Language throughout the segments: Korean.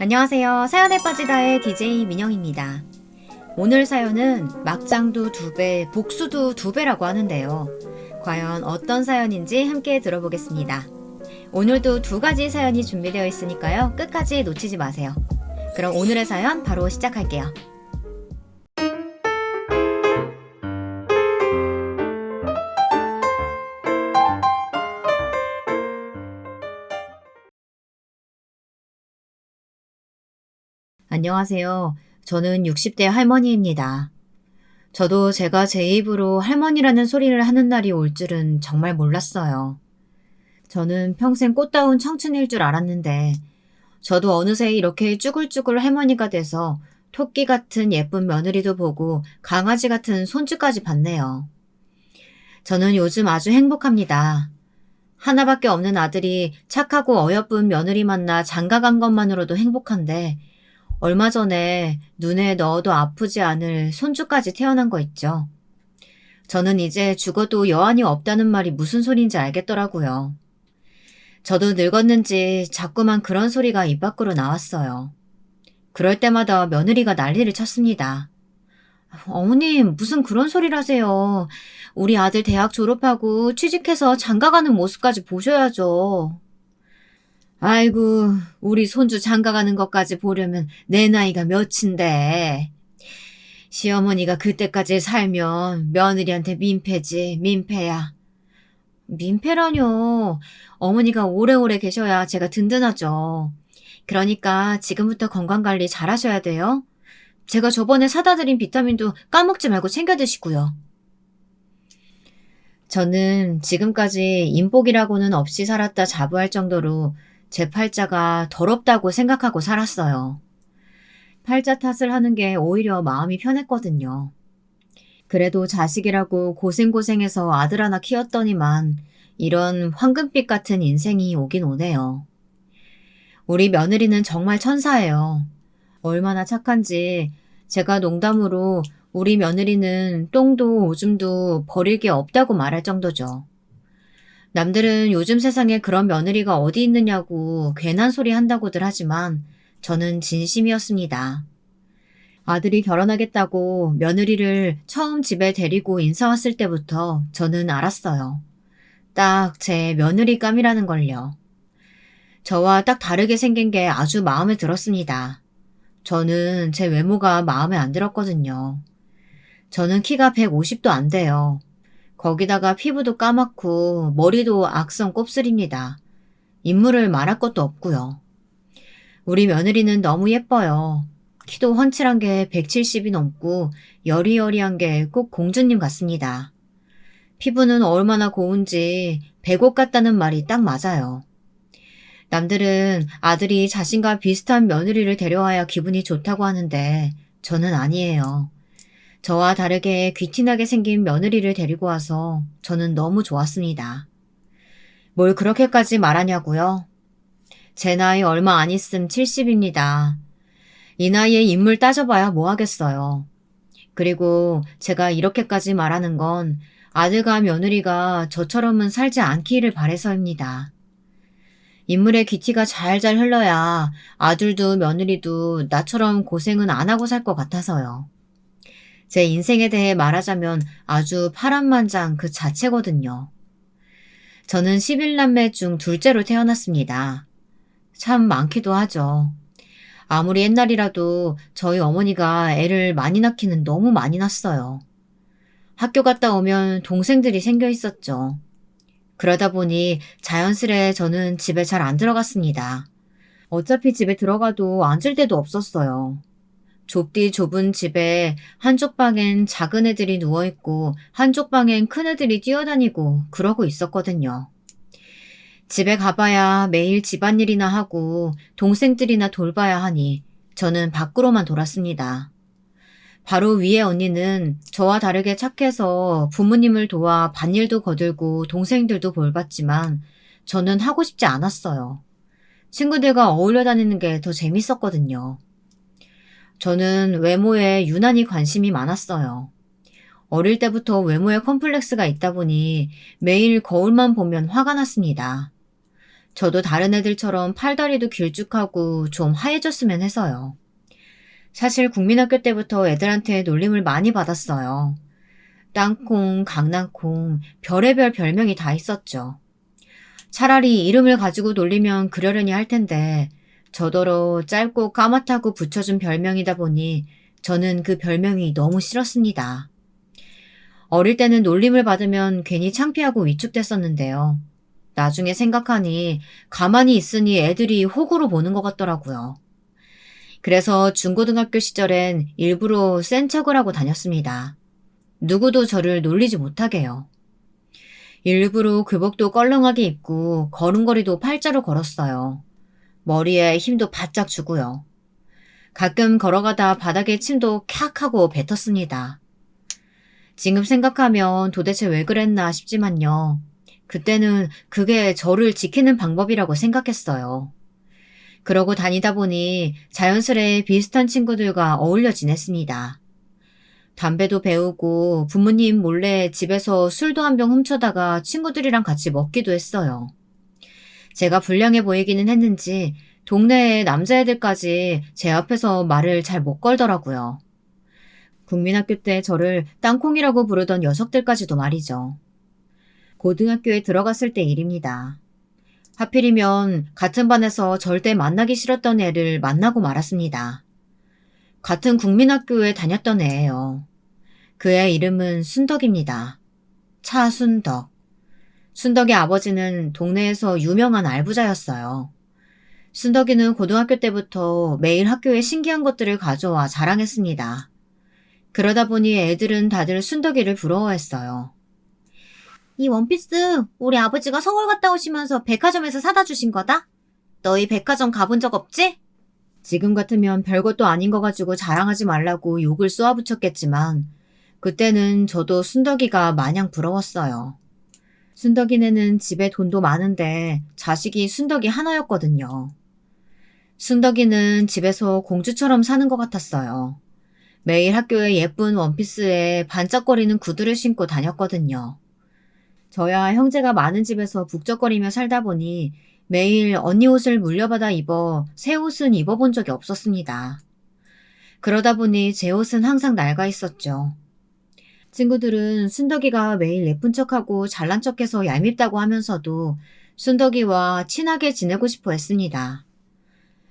안녕하세요. 사연에 빠지다의 DJ 민영입니다. 오늘 사연은 막장도 2배, 복수도 2배라고 하는데요. 과연 어떤 사연인지 함께 들어보겠습니다. 오늘도 2가지 사연이 준비되어 있으니까요. 끝까지 놓치지 마세요. 그럼 오늘의 사연 바로 시작할게요. 안녕하세요. 저는 60대 할머니입니다. 저도 제가 제 입으로 할머니라는 소리를 하는 날이 올 줄은 정말 몰랐어요. 저는 평생 꽃다운 청춘일 줄 알았는데, 저도 어느새 이렇게 쭈글쭈글 할머니가 돼서 토끼 같은 예쁜 며느리도 보고 강아지 같은 손주까지 봤네요. 저는 요즘 아주 행복합니다. 하나밖에 없는 아들이 착하고 어여쁜 며느리 만나 장가간 것만으로도 행복한데, 얼마 전에 눈에 넣어도 아프지 않을 손주까지 태어난 거 있죠. 저는 이제 죽어도 여한이 없다는 말이 무슨 소리인지 알겠더라고요. 저도 늙었는지 자꾸만 그런 소리가 입 밖으로 나왔어요. 그럴 때마다 며느리가 난리를 쳤습니다. 어머님, 무슨 그런 소리를 하세요. 우리 아들 대학 졸업하고 취직해서 장가가는 모습까지 보셔야죠. 아이고, 우리 손주 장가가는 것까지 보려면 내 나이가 몇인데. 시어머니가 그때까지 살면 며느리한테 민폐지, 민폐야. 민폐라뇨. 어머니가 오래오래 계셔야 제가 든든하죠. 그러니까 지금부터 건강관리 잘 하셔야 돼요. 제가 저번에 사다 드린 비타민도 까먹지 말고 챙겨 드시고요. 저는 지금까지 인복이라고는 없이 살았다 자부할 정도로 제 팔자가 더럽다고 생각하고 살았어요. 팔자 탓을 하는 게 오히려 마음이 편했거든요. 그래도 자식이라고 고생고생해서 아들 하나 키웠더니만 이런 황금빛 같은 인생이 오긴 오네요. 우리 며느리는 정말 천사예요. 얼마나 착한지 제가 농담으로 우리 며느리는 똥도 오줌도 버릴 게 없다고 말할 정도죠. 남들은 요즘 세상에 그런 며느리가 어디 있느냐고 괜한 소리 한다고들 하지만 저는 진심이었습니다. 아들이 결혼하겠다고 며느리를 처음 집에 데리고 인사 왔을 때부터 저는 알았어요. 딱 제 며느리감이라는 걸요. 저와 딱 다르게 생긴 게 아주 마음에 들었습니다. 저는 제 외모가 마음에 안 들었거든요. 저는 키가 150도 안 돼요. 거기다가 피부도 까맣고 머리도 악성 곱슬입니다. 인물을 말할 것도 없고요. 우리 며느리는 너무 예뻐요. 키도 훤칠한 게 170이 넘고 여리여리한 게 꼭 공주님 같습니다. 피부는 얼마나 고운지 백옥 같다는 말이 딱 맞아요. 남들은 아들이 자신과 비슷한 며느리를 데려와야 기분이 좋다고 하는데 저는 아니에요. 저와 다르게 귀티나게 생긴 며느리를 데리고 와서 저는 너무 좋았습니다. 뭘 그렇게까지 말하냐고요? 제 나이 얼마 안 있음 70입니다. 이 나이에 인물 따져봐야 뭐 하겠어요. 그리고 제가 이렇게까지 말하는 건 아들과 며느리가 저처럼은 살지 않기를 바래서입니다. 인물의 귀티가 잘잘 흘러야 아들도 며느리도 나처럼 고생은 안 하고 살 것 같아서요. 제 인생에 대해 말하자면 아주 파란만장 그 자체거든요. 저는 11남매 중 둘째로 태어났습니다. 참 많기도 하죠. 아무리 옛날이라도 저희 어머니가 애를 많이 낳기는 너무 많이 낳았어요. 학교 갔다 오면 동생들이 생겨 있었죠. 그러다 보니 자연스레 저는 집에 잘 안 들어갔습니다. 어차피 집에 들어가도 앉을 데도 없었어요. 좁디 좁은 집에 한쪽 방엔 작은 애들이 누워있고 한쪽 방엔 큰 애들이 뛰어다니고 그러고 있었거든요. 집에 가봐야 매일 집안일이나 하고 동생들이나 돌봐야 하니 저는 밖으로만 돌았습니다. 바로 위에 언니는 저와 다르게 착해서 부모님을 도와 밭일도 거들고 동생들도 볼봤지만 저는 하고 싶지 않았어요. 친구들과 어울려 다니는 게 더 재밌었거든요. 저는 외모에 유난히 관심이 많았어요. 어릴 때부터 외모에 컴플렉스가 있다 보니 매일 거울만 보면 화가 났습니다. 저도 다른 애들처럼 팔다리도 길쭉하고 좀 하얘졌으면 해서요. 사실 국민학교 때부터 애들한테 놀림을 많이 받았어요. 땅콩, 강낭콩, 별의별 별명이 다 있었죠. 차라리 이름을 가지고 놀리면 그러려니 할 텐데 저더러 짧고 까맣다고 붙여준 별명이다 보니 저는 그 별명이 너무 싫었습니다. 어릴 때는 놀림을 받으면 괜히 창피하고 위축됐었는데요. 나중에 생각하니 가만히 있으니 애들이 호구로 보는 것 같더라고요. 그래서 중고등학교 시절엔 일부러 센 척을 하고 다녔습니다. 누구도 저를 놀리지 못하게요. 일부러 교복도 껄렁하게 입고 걸음걸이도 팔자로 걸었어요. 머리에 힘도 바짝 주고요. 가끔 걸어가다 바닥에 침도 캬 하고 뱉었습니다. 지금 생각하면 도대체 왜 그랬나 싶지만요. 그때는 그게 저를 지키는 방법이라고 생각했어요. 그러고 다니다 보니 자연스레 비슷한 친구들과 어울려 지냈습니다. 담배도 배우고 부모님 몰래 집에서 술도 한 병 훔쳐다가 친구들이랑 같이 먹기도 했어요. 제가 불량해 보이기는 했는지 동네의 남자애들까지 제 앞에서 말을 잘 못 걸더라고요. 국민학교 때 저를 땅콩이라고 부르던 녀석들까지도 말이죠. 고등학교에 들어갔을 때 일입니다. 하필이면 같은 반에서 절대 만나기 싫었던 애를 만나고 말았습니다. 같은 국민학교에 다녔던 애예요. 그 애 이름은 순덕입니다. 차순덕. 순덕의 아버지는 동네에서 유명한 알부자였어요. 순덕이는 고등학교 때부터 매일 학교에 신기한 것들을 가져와 자랑했습니다. 그러다 보니 애들은 다들 순덕이를 부러워했어요. 이 원피스 우리 아버지가 서울 갔다 오시면서 백화점에서 사다 주신 거다? 너희 백화점 가본 적 없지? 지금 같으면 별것도 아닌 거 가지고 자랑하지 말라고 욕을 쏘아붙였겠지만 그때는 저도 순덕이가 마냥 부러웠어요. 순덕이네는 집에 돈도 많은데 자식이 순덕이 하나였거든요. 순덕이는 집에서 공주처럼 사는 것 같았어요. 매일 학교에 예쁜 원피스에 반짝거리는 구두를 신고 다녔거든요. 저야 형제가 많은 집에서 북적거리며 살다 보니 매일 언니 옷을 물려받아 입어 새 옷은 입어본 적이 없었습니다. 그러다 보니 제 옷은 항상 낡아 있었죠. 친구들은 순덕이가 매일 예쁜 척하고 잘난 척해서 얄밉다고 하면서도 순덕이와 친하게 지내고 싶어 했습니다.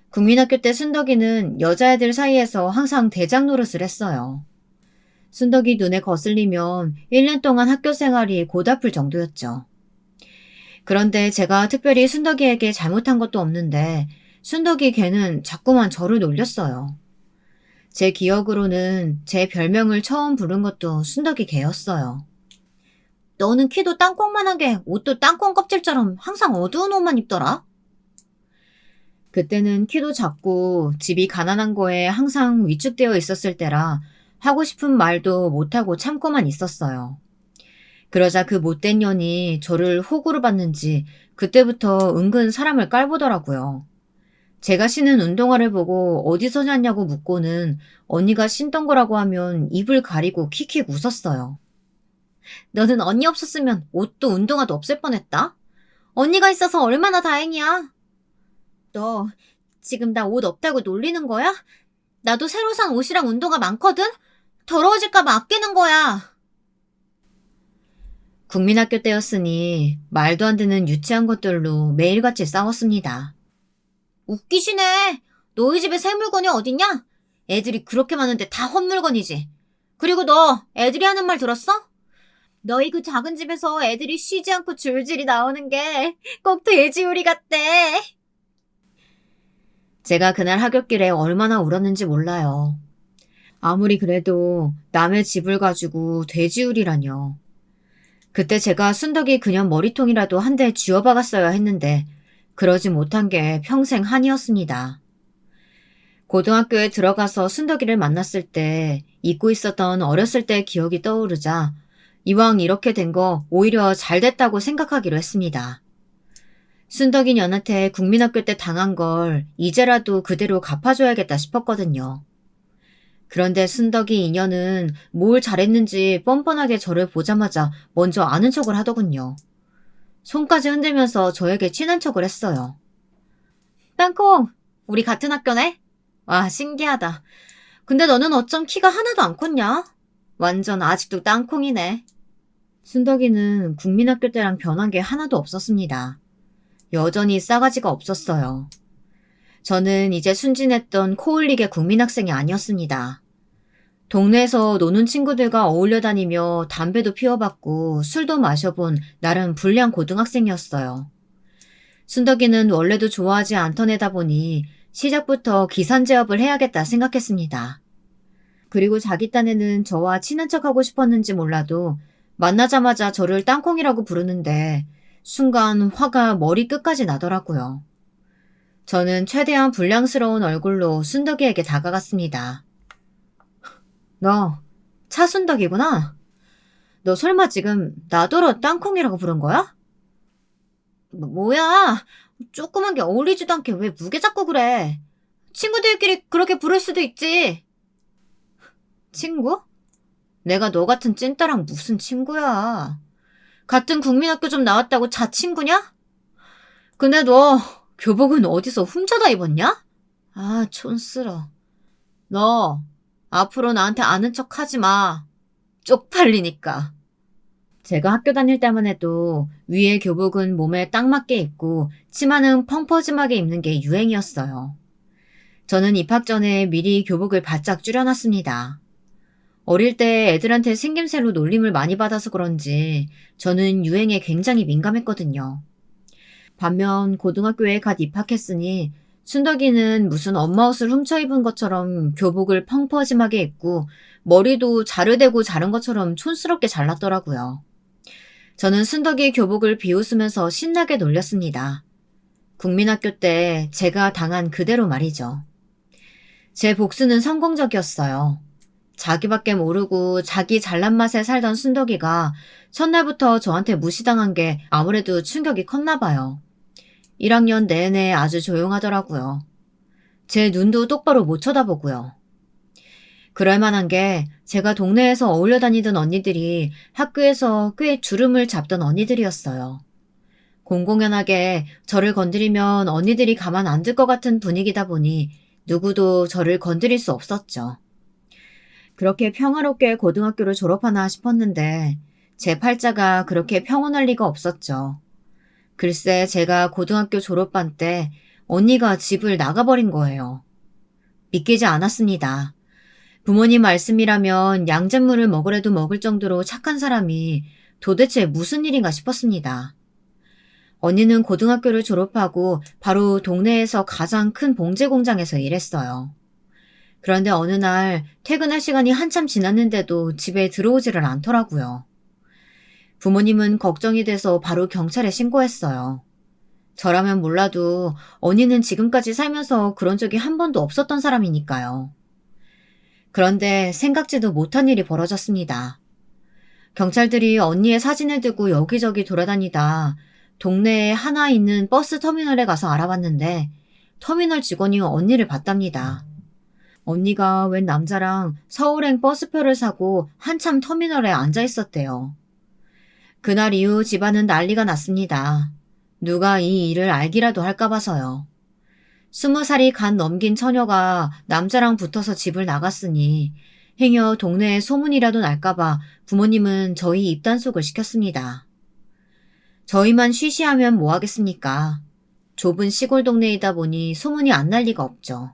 국민학교 때 순덕이는 여자애들 사이에서 항상 대장 노릇을 했어요. 순덕이 눈에 거슬리면 1년 동안 학교 생활이 고달플 정도였죠. 그런데 제가 특별히 순덕이에게 잘못한 것도 없는데 순덕이 걔는 자꾸만 저를 놀렸어요. 제 기억으로는 제 별명을 처음 부른 것도 순덕이 걔였어요. 너는 키도 땅콩만하게 옷도 땅콩 껍질처럼 항상 어두운 옷만 입더라? 그때는 키도 작고 집이 가난한 거에 항상 위축되어 있었을 때라 하고 싶은 말도 못하고 참고만 있었어요. 그러자 그 못된 년이 저를 호구로 봤는지 그때부터 은근 사람을 깔보더라고요. 제가 신은 운동화를 보고 어디서 샀냐고 묻고는 언니가 신던 거라고 하면 입을 가리고 킥킥 웃었어요. 너는 언니 없었으면 옷도 운동화도 없을 뻔했다. 언니가 있어서 얼마나 다행이야. 너 지금 나 옷 없다고 놀리는 거야? 나도 새로 산 옷이랑 운동화 많거든? 더러워질까 봐 아끼는 거야. 국민학교 때였으니 말도 안 되는 유치한 것들로 매일같이 싸웠습니다. 웃기시네. 너희 집에 새 물건이 어딨냐? 애들이 그렇게 많은데 다 헛물건이지. 그리고 너 애들이 하는 말 들었어? 너희 그 작은 집에서 애들이 쉬지 않고 줄줄이 나오는 게 꼭 돼지우리 같대. 제가 그날 하굣길에 얼마나 울었는지 몰라요. 아무리 그래도 남의 집을 가지고 돼지우리라뇨. 그때 제가 순덕이 그년 머리통이라도 한 대 쥐어박았어야 했는데 그러지 못한 게 평생 한이었습니다. 고등학교에 들어가서 순덕이를 만났을 때 잊고 있었던 어렸을 때의 기억이 떠오르자 이왕 이렇게 된 거 오히려 잘 됐다고 생각하기로 했습니다. 순덕이 년한테 국민학교 때 당한 걸 이제라도 그대로 갚아줘야겠다 싶었거든요. 그런데 순덕이 인연은 뭘 잘했는지 뻔뻔하게 저를 보자마자 먼저 아는 척을 하더군요. 손까지 흔들면서 저에게 친한 척을 했어요. 땅콩, 우리 같은 학교네? 와, 신기하다. 근데 너는 어쩜 키가 하나도 안 컸냐? 완전 아직도 땅콩이네. 순덕이는 국민학교 때랑 변한 게 하나도 없었습니다. 여전히 싸가지가 없었어요. 저는 이제 순진했던 코올릭의 국민학생이 아니었습니다. 동네에서 노는 친구들과 어울려 다니며 담배도 피워봤고 술도 마셔본 나름 불량 고등학생이었어요. 순덕이는 원래도 좋아하지 않던 애다 보니 시작부터 기산제압을 해야겠다 생각했습니다. 그리고 자기 딴에는 저와 친한 척하고 싶었는지 몰라도 만나자마자 저를 땅콩이라고 부르는데 순간 화가 머리 끝까지 나더라고요. 저는 최대한 불량스러운 얼굴로 순덕이에게 다가갔습니다. 너 차순덕이구나? 너 설마 지금 나더러 땅콩이라고 부른 거야? 뭐야? 조그만 게 어울리지도 않게 왜 무게 잡고 그래? 친구들끼리 그렇게 부를 수도 있지. 친구? 내가 너 같은 찐따랑 무슨 친구야? 같은 국민학교 좀 나왔다고 자친구냐? 근데 너 교복은 어디서 훔쳐다 입었냐? 아, 촌스러. 너 앞으로 나한테 아는 척 하지 마. 쪽팔리니까. 제가 학교 다닐 때만 해도 위에 교복은 몸에 딱 맞게 입고 치마는 펑퍼짐하게 입는 게 유행이었어요. 저는 입학 전에 미리 교복을 바짝 줄여놨습니다. 어릴 때 애들한테 생김새로 놀림을 많이 받아서 그런지 저는 유행에 굉장히 민감했거든요. 반면 고등학교에 갓 입학했으니 순덕이는 무슨 엄마 옷을 훔쳐 입은 것처럼 교복을 펑퍼짐하게 입고 머리도 자르대고 자른 것처럼 촌스럽게 잘랐더라고요. 저는 순덕이 교복을 비웃으면서 신나게 놀렸습니다. 국민학교 때 제가 당한 그대로 말이죠. 제 복수는 성공적이었어요. 자기밖에 모르고 자기 잘난 맛에 살던 순덕이가 첫날부터 저한테 무시당한 게 아무래도 충격이 컸나 봐요. 1학년 내내 아주 조용하더라고요. 제 눈도 똑바로 못 쳐다보고요. 그럴 만한 게 제가 동네에서 어울려 다니던 언니들이 학교에서 꽤 주름을 잡던 언니들이었어요. 공공연하게 저를 건드리면 언니들이 가만 안 둘 것 같은 분위기다 보니 누구도 저를 건드릴 수 없었죠. 그렇게 평화롭게 고등학교를 졸업하나 싶었는데 제 팔자가 그렇게 평온할 리가 없었죠. 글쎄 제가 고등학교 졸업반 때 언니가 집을 나가버린 거예요. 믿기지 않았습니다. 부모님 말씀이라면 양잿물을 먹으래도 먹을 정도로 착한 사람이 도대체 무슨 일인가 싶었습니다. 언니는 고등학교를 졸업하고 바로 동네에서 가장 큰 봉제 공장에서 일했어요. 그런데 어느 날 퇴근할 시간이 한참 지났는데도 집에 들어오지를 않더라고요. 부모님은 걱정이 돼서 바로 경찰에 신고했어요. 저라면 몰라도 언니는 지금까지 살면서 그런 적이 한 번도 없었던 사람이니까요. 그런데 생각지도 못한 일이 벌어졌습니다. 경찰들이 언니의 사진을 들고 여기저기 돌아다니다 동네에 하나 있는 버스 터미널에 가서 알아봤는데 터미널 직원이 언니를 봤답니다. 언니가 웬 남자랑 서울행 버스표를 사고 한참 터미널에 앉아 있었대요. 그날 이후 집안은 난리가 났습니다. 누가 이 일을 알기라도 할까 봐서요. 20살이 간 넘긴 처녀가 남자랑 붙어서 집을 나갔으니 행여 동네에 소문이라도 날까봐 부모님은 저희 입단속을 시켰습니다. 저희만 쉬쉬하면 뭐 하겠습니까? 좁은 시골 동네이다 보니 소문이 안 날 리가 없죠.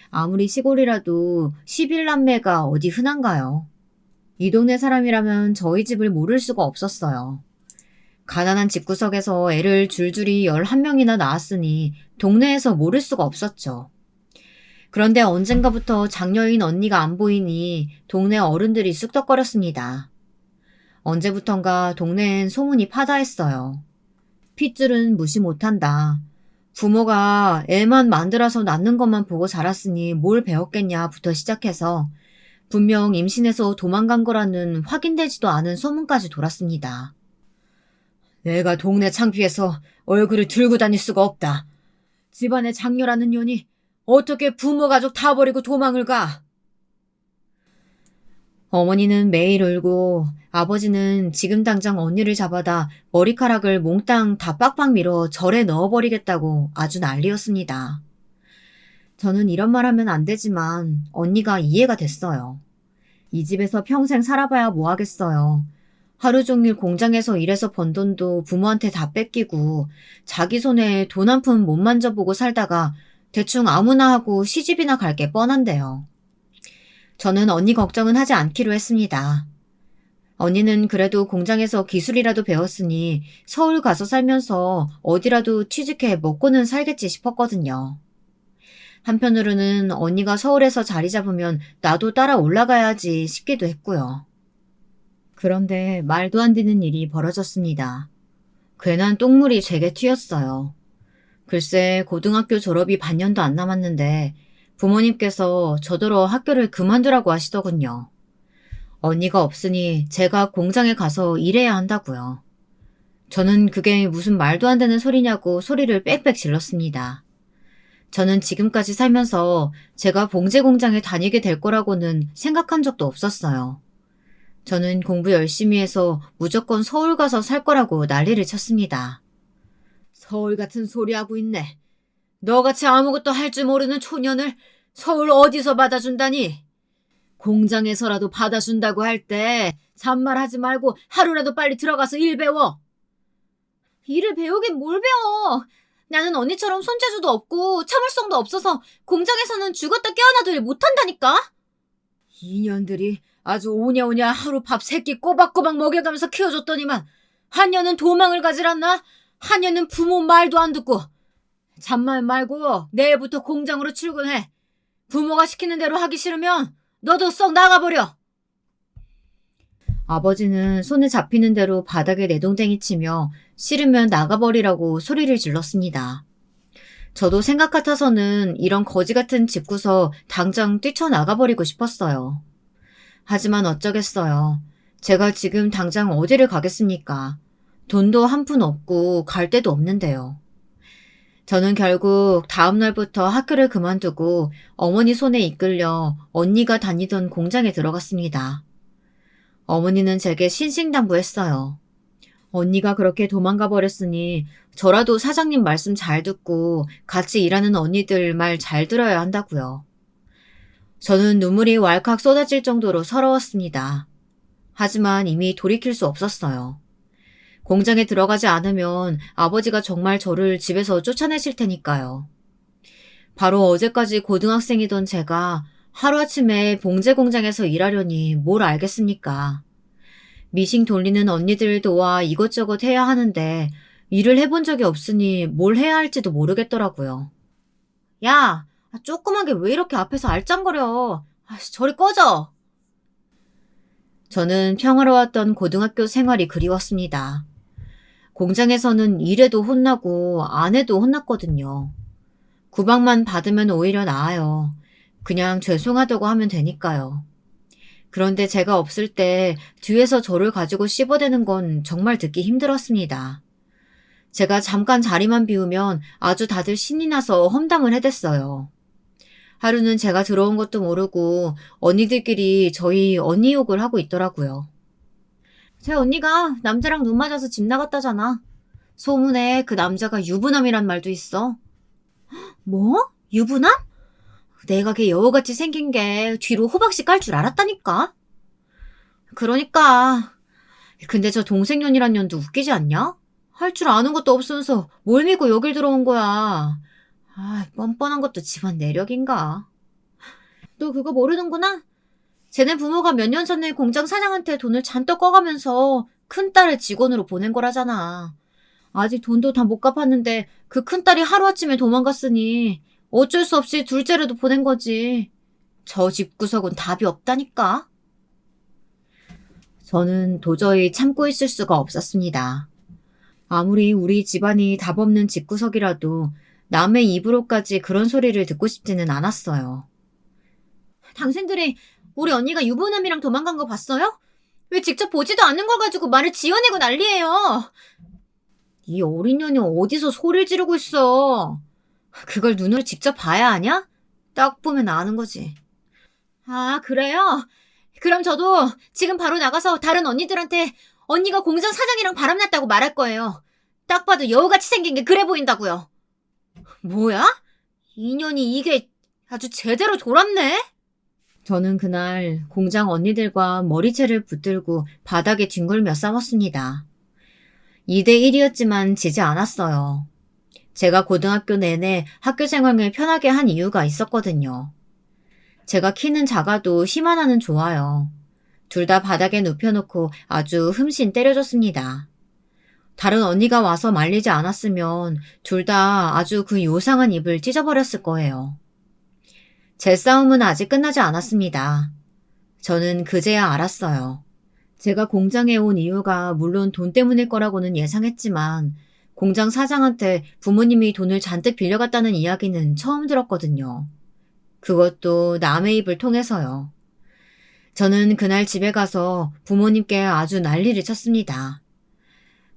아무리 시골이라도 11남매가 어디 흔한가요? 이 동네 사람이라면 저희 집을 모를 수가 없었어요. 가난한 집구석에서 애를 줄줄이 11명이나 낳았으니 동네에서 모를 수가 없었죠. 그런데 언젠가부터 장녀인 언니가 안 보이니 동네 어른들이 쑥덕거렸습니다. 언제부턴가 동네엔 소문이 파다했어요. 핏줄은 무시 못한다. 부모가 애만 만들어서 낳는 것만 보고 자랐으니 뭘 배웠겠냐부터 시작해서 분명 임신해서 도망간 거라는 확인되지도 않은 소문까지 돌았습니다. 내가 동네 창피해서 얼굴을 들고 다닐 수가 없다. 집안에 장녀라는 년이 어떻게 부모 가족 다 버리고 도망을 가? 어머니는 매일 울고 아버지는 지금 당장 언니를 잡아다 머리카락을 몽땅 다 빡빡 밀어 절에 넣어버리겠다고 아주 난리였습니다. 저는 이런 말 하면 안 되지만 언니가 이해가 됐어요. 이 집에서 평생 살아봐야 뭐 하겠어요. 하루 종일 공장에서 일해서 번 돈도 부모한테 다 뺏기고 자기 손에 돈 한 푼 못 만져보고 살다가 대충 아무나 하고 시집이나 갈 게 뻔한데요. 저는 언니 걱정은 하지 않기로 했습니다. 언니는 그래도 공장에서 기술이라도 배웠으니 서울 가서 살면서 어디라도 취직해 먹고는 살겠지 싶었거든요. 한편으로는 언니가 서울에서 자리 잡으면 나도 따라 올라가야지 싶기도 했고요. 그런데 말도 안 되는 일이 벌어졌습니다. 괜한 똥물이 제게 튀었어요. 글쎄 고등학교 졸업이 반년도 안 남았는데 부모님께서 저더러 학교를 그만두라고 하시더군요. 언니가 없으니 제가 공장에 가서 일해야 한다고요. 저는 그게 무슨 말도 안 되는 소리냐고 소리를 빽빽 질렀습니다. 저는 지금까지 살면서 제가 봉제 공장에 다니게 될 거라고는 생각한 적도 없었어요. 저는 공부 열심히 해서 무조건 서울 가서 살 거라고 난리를 쳤습니다. 서울 같은 소리 하고 있네. 너같이 아무것도 할 줄 모르는 초년을 서울 어디서 받아준다니? 공장에서라도 받아준다고 할 때 잔말하지 말고 하루라도 빨리 들어가서 일 배워. 일을 배우긴 뭘 배워. 나는 언니처럼 손재주도 없고 참을성도 없어서 공장에서는 죽었다 깨어나도 일 못한다니까. 이년들이 아주 오냐오냐 하루 밥 3끼 꼬박꼬박 먹여가면서 키워줬더니만 한 년은 도망을 가질 않나? 한 년은 부모 말도 안 듣고. 잔말 말고 내일부터 공장으로 출근해. 부모가 시키는 대로 하기 싫으면 너도 썩 나가버려. 아버지는 손에 잡히는 대로 바닥에 내동댕이 치며 싫으면 나가버리라고 소리를 질렀습니다. 저도 생각 같아서는 이런 거지 같은 집구석 당장 뛰쳐나가버리고 싶었어요. 하지만 어쩌겠어요. 제가 지금 당장 어디를 가겠습니까? 돈도 한 푼 없고 갈 데도 없는데요. 저는 결국 다음 날부터 학교를 그만두고 어머니 손에 이끌려 언니가 다니던 공장에 들어갔습니다. 어머니는 제게 신신당부했어요. 언니가 그렇게 도망가 버렸으니 저라도 사장님 말씀 잘 듣고 같이 일하는 언니들 말 잘 들어야 한다고요. 저는 눈물이 왈칵 쏟아질 정도로 서러웠습니다. 하지만 이미 돌이킬 수 없었어요. 공장에 들어가지 않으면 아버지가 정말 저를 집에서 쫓아내실 테니까요. 바로 어제까지 고등학생이던 제가 하루아침에 봉제 공장에서 일하려니 뭘 알겠습니까? 미싱 돌리는 언니들 도와 이것저것 해야 하는데 일을 해본 적이 없으니 뭘 해야 할지도 모르겠더라고요. 야, 조그만 게 왜 이렇게 앞에서 알짱거려. 저리 꺼져. 저는 평화로웠던 고등학교 생활이 그리웠습니다. 공장에서는 일해도 혼나고 안 해도 혼났거든요. 구박만 받으면 오히려 나아요. 그냥 죄송하다고 하면 되니까요. 그런데 제가 없을 때 뒤에서 저를 가지고 씹어대는 건 정말 듣기 힘들었습니다. 제가 잠깐 자리만 비우면 아주 다들 신이 나서 험담을 해댔어요. 하루는 제가 들어온 것도 모르고 언니들끼리 저희 언니 욕을 하고 있더라고요. 제 언니가 남자랑 눈 맞아서 집 나갔다잖아. 소문에 그 남자가 유부남이란 말도 있어. 뭐? 유부남? 내가 걔 여우같이 생긴 게 뒤로 호박씨 깔 줄 알았다니까. 그러니까. 근데 저 동생년이란 년도 웃기지 않냐? 할 줄 아는 것도 없으면서 뭘 믿고 여길 들어온 거야. 뻔뻔한 것도 집안 내력인가. 너 그거 모르는구나? 쟤네 부모가 몇 년 전에 공장 사장한테 돈을 잔뜩 꺼가면서 큰딸을 직원으로 보낸 거라잖아. 아직 돈도 다 못 갚았는데 그 큰딸이 하루아침에 도망갔으니 어쩔 수 없이 둘째라도 보낸 거지. 저 집구석은 답이 없다니까. 저는 도저히 참고 있을 수가 없었습니다. 아무리 우리 집안이 답 없는 집구석이라도 남의 입으로까지 그런 소리를 듣고 싶지는 않았어요. 당신들이 우리 언니가 유부남이랑 도망간 거 봤어요? 왜 직접 보지도 않는 걸 가지고 말을 지어내고 난리예요. 이 어린 년이 어디서 소리를 지르고 있어. 그걸 눈으로 직접 봐야 하냐? 딱 보면 아는 거지. 아, 그래요? 그럼 저도 지금 바로 나가서 다른 언니들한테 언니가 공장 사장이랑 바람났다고 말할 거예요. 딱 봐도 여우같이 생긴 게 그래 보인다고요. 뭐야? 인연이 이게 아주 제대로 돌았네? 저는 그날 공장 언니들과 머리채를 붙들고 바닥에 뒹굴며 싸웠습니다. 2대1이었지만 지지 않았어요. 제가 고등학교 내내 학교 생활을 편하게 한 이유가 있었거든요. 제가 키는 작아도 힘 하나는 좋아요. 둘 다 바닥에 눕혀놓고 아주 흠씬 때려줬습니다. 다른 언니가 와서 말리지 않았으면 둘 다 아주 그 요상한 입을 찢어버렸을 거예요. 제 싸움은 아직 끝나지 않았습니다. 저는 그제야 알았어요. 제가 공장에 온 이유가 물론 돈 때문일 거라고는 예상했지만 공장 사장한테 부모님이 돈을 잔뜩 빌려갔다는 이야기는 처음 들었거든요. 그것도 남의 입을 통해서요. 저는 그날 집에 가서 부모님께 아주 난리를 쳤습니다.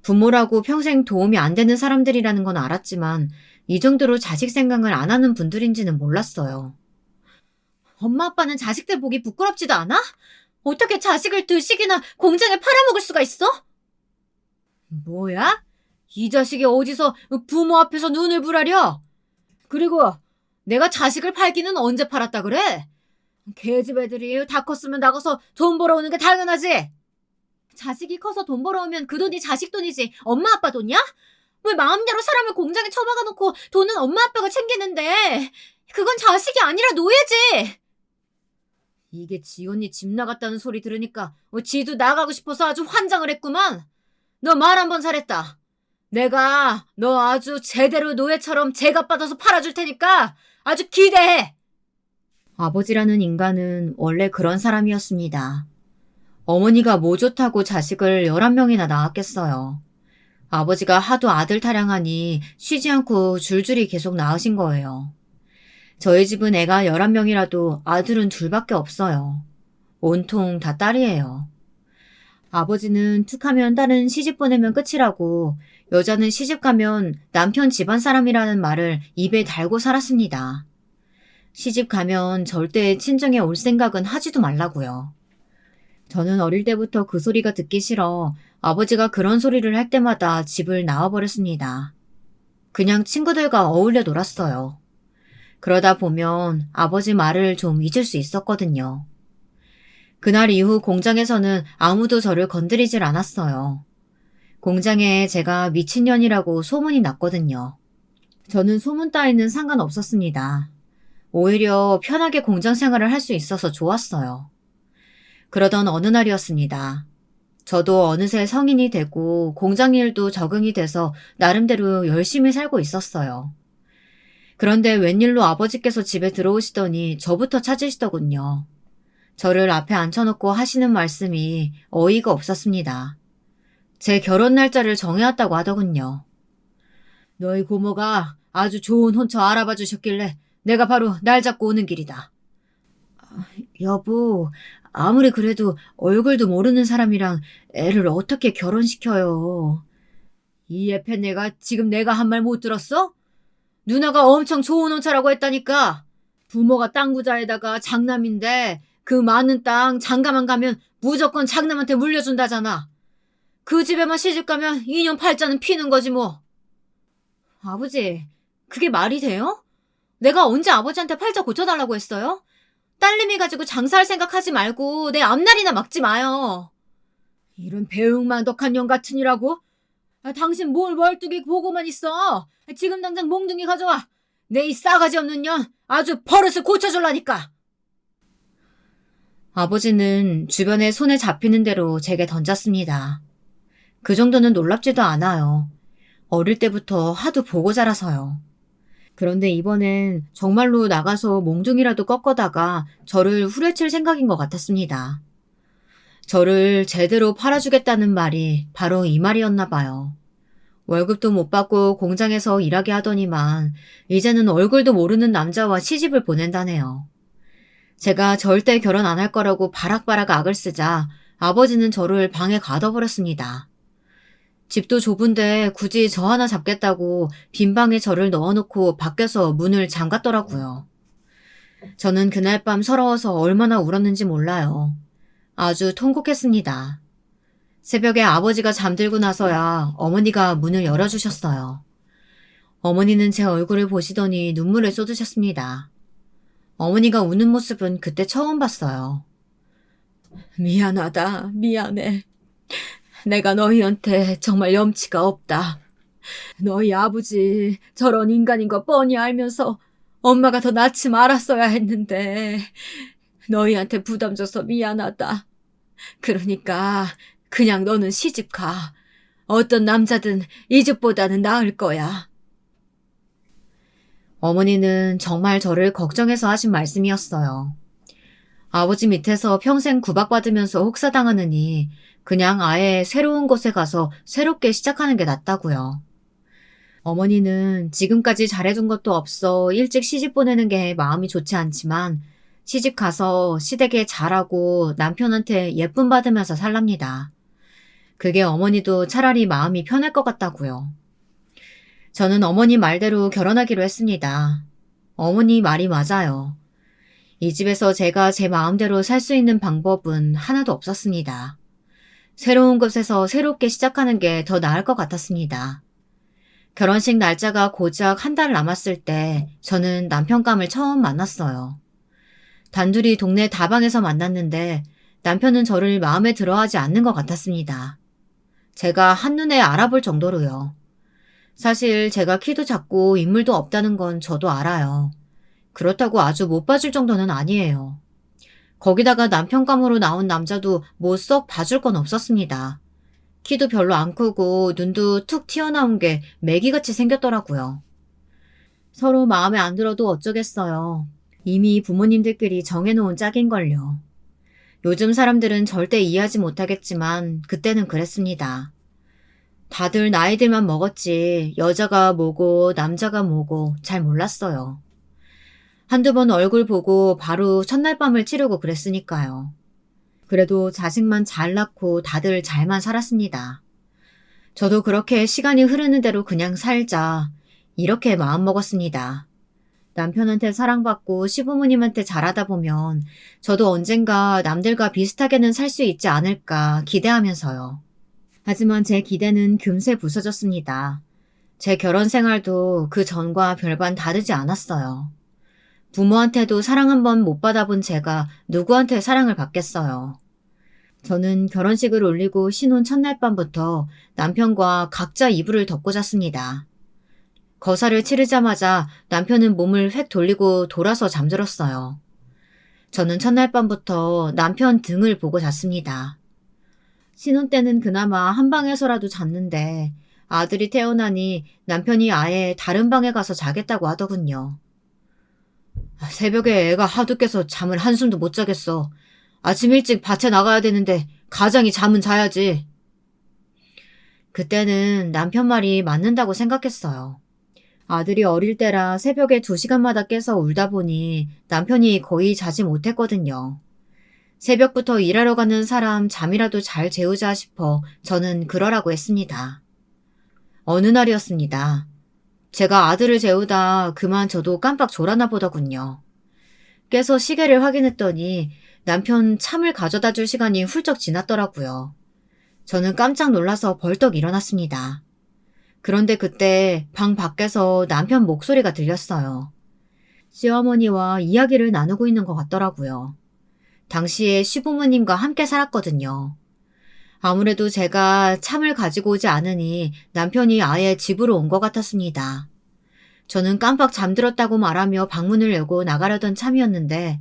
부모라고 평생 도움이 안 되는 사람들이라는 건 알았지만 이 정도로 자식 생각을 안 하는 분들인지는 몰랐어요. 엄마 아빠는 자식들 보기 부끄럽지도 않아? 어떻게 자식을 드식이나 공장에 팔아먹을 수가 있어? 뭐야? 이 자식이 어디서 부모 앞에서 눈을 부라려? 그리고 내가 자식을 팔기는 언제 팔았다 그래? 걔집 애들이 다 컸으면 나가서 돈 벌어오는 게 당연하지. 자식이 커서 돈 벌어오면 그 돈이 자식 돈이지 엄마 아빠 돈이야? 왜 마음대로 사람을 공장에 처박아 놓고 돈은 엄마 아빠가 챙기는데 그건 자식이 아니라 노예지. 이게 지 언니 집 나갔다는 소리 들으니까 지도 나가고 싶어서 아주 환장을 했구만. 너 말 한 번 잘했다. 내가 너 아주 제대로 노예처럼 제값받아서 팔아줄 테니까 아주 기대해. 아버지라는 인간은 원래 그런 사람이었습니다. 어머니가 뭐 좋다고 자식을 11명이나 낳았겠어요. 아버지가 하도 아들 타령하니 쉬지 않고 줄줄이 계속 낳으신 거예요. 저희 집은 애가 11명이라도 아들은 둘밖에 없어요. 온통 다 딸이에요. 아버지는 툭하면 딸은 시집 보내면 끝이라고 여자는 시집 가면 남편 집안 사람이라는 말을 입에 달고 살았습니다. 시집 가면 절대 친정에 올 생각은 하지도 말라고요. 저는 어릴 때부터 그 소리가 듣기 싫어 아버지가 그런 소리를 할 때마다 집을 나와버렸습니다. 그냥 친구들과 어울려 놀았어요. 그러다 보면 아버지 말을 좀 잊을 수 있었거든요. 그날 이후 공장에서는 아무도 저를 건드리질 않았어요. 공장에 제가 미친년이라고 소문이 났거든요. 저는 소문 따위는 상관없었습니다. 오히려 편하게 공장 생활을 할 수 있어서 좋았어요. 그러던 어느 날이었습니다. 저도 어느새 성인이 되고 공장 일도 적응이 돼서 나름대로 열심히 살고 있었어요. 그런데 웬일로 아버지께서 집에 들어오시더니 저부터 찾으시더군요. 저를 앞에 앉혀놓고 하시는 말씀이 어이가 없었습니다. 제 결혼 날짜를 정해왔다고 하더군요. 너희 고모가 아주 좋은 혼처 알아봐 주셨길래 내가 바로 날 잡고 오는 길이다. 여보, 아무리 그래도 얼굴도 모르는 사람이랑 애를 어떻게 결혼시켜요. 이 애패내가 지금 내가 한 말 못 들었어? 누나가 엄청 좋은 혼처라고 했다니까. 부모가 땅 부자에다가 장남인데 그 많은 땅 장가만 가면 무조건 장남한테 물려준다잖아. 그 집에만 시집가면 2년 팔자는 피는 거지 뭐. 아버지, 그게 말이 돼요? 내가 언제 아버지한테 팔자 고쳐달라고 했어요? 딸내미 가지고 장사할 생각하지 말고 내 앞날이나 막지 마요. 이런 배웅만덕한 년 같으니라고? 당신 뭘 멀뚱히 보고만 있어. 지금 당장 몽둥이 가져와. 내 이 싸가지 없는 년 아주 버릇을 고쳐줄라니까. 아버지는 주변에 손에 잡히는 대로 제게 던졌습니다. 그 정도는 놀랍지도 않아요. 어릴 때부터 하도 보고 자라서요. 그런데 이번엔 정말로 나가서 몽둥이라도 꺾어다가 저를 후려칠 생각인 것 같았습니다. 저를 제대로 팔아주겠다는 말이 바로 이 말이었나 봐요. 월급도 못 받고 공장에서 일하게 하더니만 이제는 얼굴도 모르는 남자와 시집을 보낸다네요. 제가 절대 결혼 안 할 거라고 바락바락 악을 쓰자 아버지는 저를 방에 가둬버렸습니다. 집도 좁은데 굳이 저 하나 잡겠다고 빈 방에 저를 넣어놓고 밖에서 문을 잠갔더라고요. 저는 그날 밤 서러워서 얼마나 울었는지 몰라요. 아주 통곡했습니다. 새벽에 아버지가 잠들고 나서야 어머니가 문을 열어주셨어요. 어머니는 제 얼굴을 보시더니 눈물을 쏟으셨습니다. 어머니가 우는 모습은 그때 처음 봤어요. 미안하다, 미안해. 내가 너희한테 정말 염치가 없다. 너희 아버지 저런 인간인 거 뻔히 알면서 엄마가 더 낳지 말았어야 했는데 너희한테 부담 줘서 미안하다. 그러니까 그냥 너는 시집 가. 어떤 남자든 이 집보다는 나을 거야. 어머니는 정말 저를 걱정해서 하신 말씀이었어요. 아버지 밑에서 평생 구박받으면서 혹사당하느니 그냥 아예 새로운 곳에 가서 새롭게 시작하는 게 낫다고요. 어머니는 지금까지 잘해준 것도 없어 일찍 시집 보내는 게 마음이 좋지 않지만 시집 가서 시댁에 잘하고 남편한테 예쁨 받으면서 살랍니다. 그게 어머니도 차라리 마음이 편할 것 같다고요. 저는 어머니 말대로 결혼하기로 했습니다. 어머니 말이 맞아요. 이 집에서 제가 제 마음대로 살 수 있는 방법은 하나도 없었습니다. 새로운 곳에서 새롭게 시작하는 게 더 나을 것 같았습니다. 결혼식 날짜가 고작 한 달 남았을 때 저는 남편감을 처음 만났어요. 단둘이 동네 다방에서 만났는데 남편은 저를 마음에 들어하지 않는 것 같았습니다. 제가 한눈에 알아볼 정도로요. 사실 제가 키도 작고 인물도 없다는 건 저도 알아요. 그렇다고 아주 못 봐줄 정도는 아니에요. 거기다가 남편감으로 나온 남자도 뭐 썩 봐줄 건 없었습니다. 키도 별로 안 크고 눈도 툭 튀어나온 게 메기같이 생겼더라고요. 서로 마음에 안 들어도 어쩌겠어요. 이미 부모님들끼리 정해놓은 짝인걸요. 요즘 사람들은 절대 이해하지 못하겠지만 그때는 그랬습니다. 다들 나이들만 먹었지 여자가 뭐고 남자가 뭐고 잘 몰랐어요. 한두 번 얼굴 보고 바로 첫날 밤을 치르고 그랬으니까요. 그래도 자식만 잘 낳고 다들 잘만 살았습니다. 저도 그렇게 시간이 흐르는 대로 그냥 살자 이렇게 마음먹었습니다. 남편한테 사랑받고 시부모님한테 잘하다 보면 저도 언젠가 남들과 비슷하게는 살 수 있지 않을까 기대하면서요. 하지만 제 기대는 금세 부서졌습니다. 제 결혼 생활도 그 전과 별반 다르지 않았어요. 부모한테도 사랑 한 번 못 받아본 제가 누구한테 사랑을 받겠어요. 저는 결혼식을 올리고 신혼 첫날 밤부터 남편과 각자 이불을 덮고 잤습니다. 거사를 치르자마자 남편은 몸을 획 돌리고 돌아서 잠들었어요. 저는 첫날 밤부터 남편 등을 보고 잤습니다. 신혼 때는 그나마 한 방에서라도 잤는데 아들이 태어나니 남편이 아예 다른 방에 가서 자겠다고 하더군요. 새벽에 애가 하도 깨서 잠을 한숨도 못 자겠어. 아침 일찍 밭에 나가야 되는데 가장이 잠은 자야지. 그때는 남편 말이 맞는다고 생각했어요. 아들이 어릴 때라 새벽에 2시간마다 깨서 울다 보니 남편이 거의 자지 못했거든요. 새벽부터 일하러 가는 사람 잠이라도 잘 재우자 싶어 저는 그러라고 했습니다. 어느 날이었습니다. 제가 아들을 재우다 그만 저도 깜빡 졸았나 보더군요. 깨서 시계를 확인했더니 남편 참을 가져다 줄 시간이 훌쩍 지났더라고요. 저는 깜짝 놀라서 벌떡 일어났습니다. 그런데 그때 방 밖에서 남편 목소리가 들렸어요. 시어머니와 이야기를 나누고 있는 것 같더라고요. 당시에 시부모님과 함께 살았거든요. 아무래도 제가 참을 가지고 오지 않으니 남편이 아예 집으로 온 것 같았습니다. 저는 깜빡 잠들었다고 말하며 방문을 열고 나가려던 참이었는데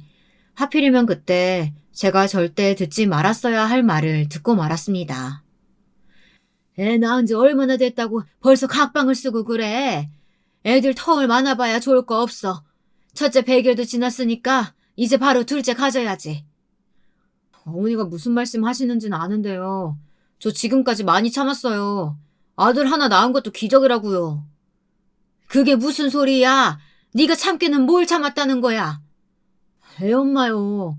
하필이면 그때 제가 절대 듣지 말았어야 할 말을 듣고 말았습니다. 애 낳은 지 얼마나 됐다고 벌써 각방을 쓰고 그래. 애들 터울 많아봐야 좋을 거 없어. 첫째 100일도 지났으니까 이제 바로 둘째 가져야지. 어머니가 무슨 말씀 하시는지는 아는데요. 저 지금까지 많이 참았어요. 아들 하나 낳은 것도 기적이라고요. 그게 무슨 소리야? 네가 참기는 뭘 참았다는 거야? 애 엄마요.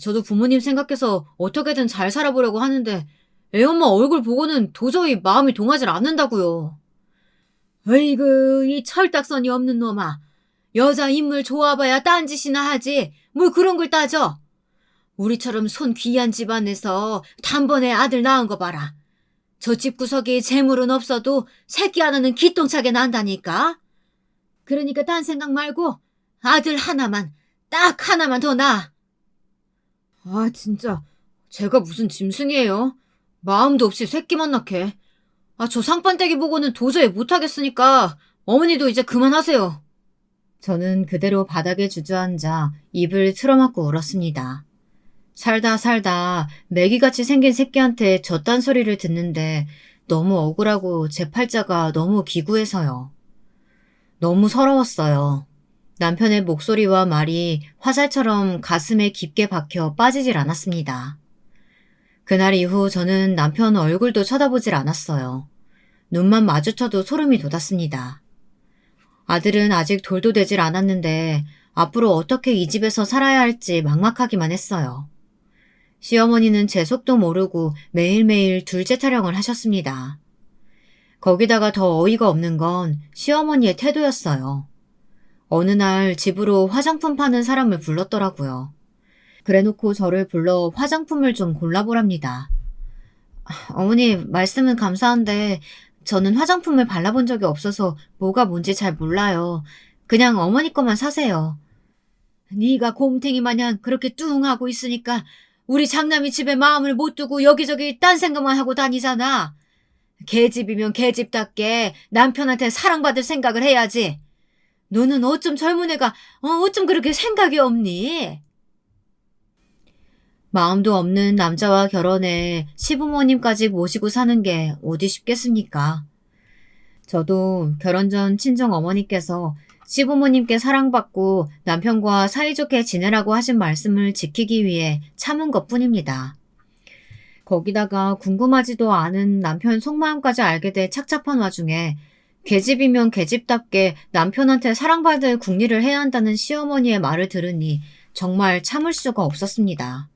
저도 부모님 생각해서 어떻게든 잘 살아보려고 하는데 애 엄마 얼굴 보고는 도저히 마음이 동하질 않는다고요. 어이구 이 철딱선이 없는 놈아. 여자 인물 좋아봐야 딴짓이나 하지 뭘 그런 걸 따져. 우리처럼 손 귀한 집안에서 단번에 아들 낳은 거 봐라. 저 집구석에 재물은 없어도 새끼 하나는 기똥차게 난다니까. 그러니까 딴 생각 말고 아들 하나만, 딱 하나만 더 낳아. 아, 진짜 제가 무슨 짐승이에요. 마음도 없이 새끼만 낳게. 저 상판떼기 보고는 도저히 못하겠으니까 어머니도 이제 그만하세요. 저는 그대로 바닥에 주저앉아 입을 틀어막고 울었습니다. 살다 살다 메기같이 생긴 새끼한테 저딴 소리를 듣는데 너무 억울하고 제 팔자가 너무 기구해서요. 너무 서러웠어요. 남편의 목소리와 말이 화살처럼 가슴에 깊게 박혀 빠지질 않았습니다. 그날 이후 저는 남편 얼굴도 쳐다보질 않았어요. 눈만 마주쳐도 소름이 돋았습니다. 아들은 아직 돌도 되질 않았는데 앞으로 어떻게 이 집에서 살아야 할지 막막하기만 했어요. 시어머니는 제 속도 모르고 매일매일 둘째 타령을 하셨습니다. 거기다가 더 어이가 없는 건 시어머니의 태도였어요. 어느 날 집으로 화장품 파는 사람을 불렀더라고요. 그래놓고 저를 불러 화장품을 좀 골라보랍니다. 어머니, 말씀은 감사한데 저는 화장품을 발라본 적이 없어서 뭐가 뭔지 잘 몰라요. 그냥 어머니 것만 사세요. 네가 곰탱이 마냥 그렇게 뚱하고 있으니까 우리 장남이 집에 마음을 못 두고 여기저기 딴 생각만 하고 다니잖아. 개집이면 개집답게 남편한테 사랑받을 생각을 해야지. 너는 어쩜 젊은 애가 어쩜 그렇게 생각이 없니? 마음도 없는 남자와 결혼해 시부모님까지 모시고 사는 게 어디 쉽겠습니까? 저도 결혼 전 친정 어머니께서 시부모님께 사랑받고 남편과 사이좋게 지내라고 하신 말씀을 지키기 위해 참은 것뿐입니다. 거기다가 궁금하지도 않은 남편 속마음까지 알게 돼 착잡한 와중에 계집이면 계집답게 남편한테 사랑받을 궁리를 해야 한다는 시어머니의 말을 들으니 정말 참을 수가 없었습니다.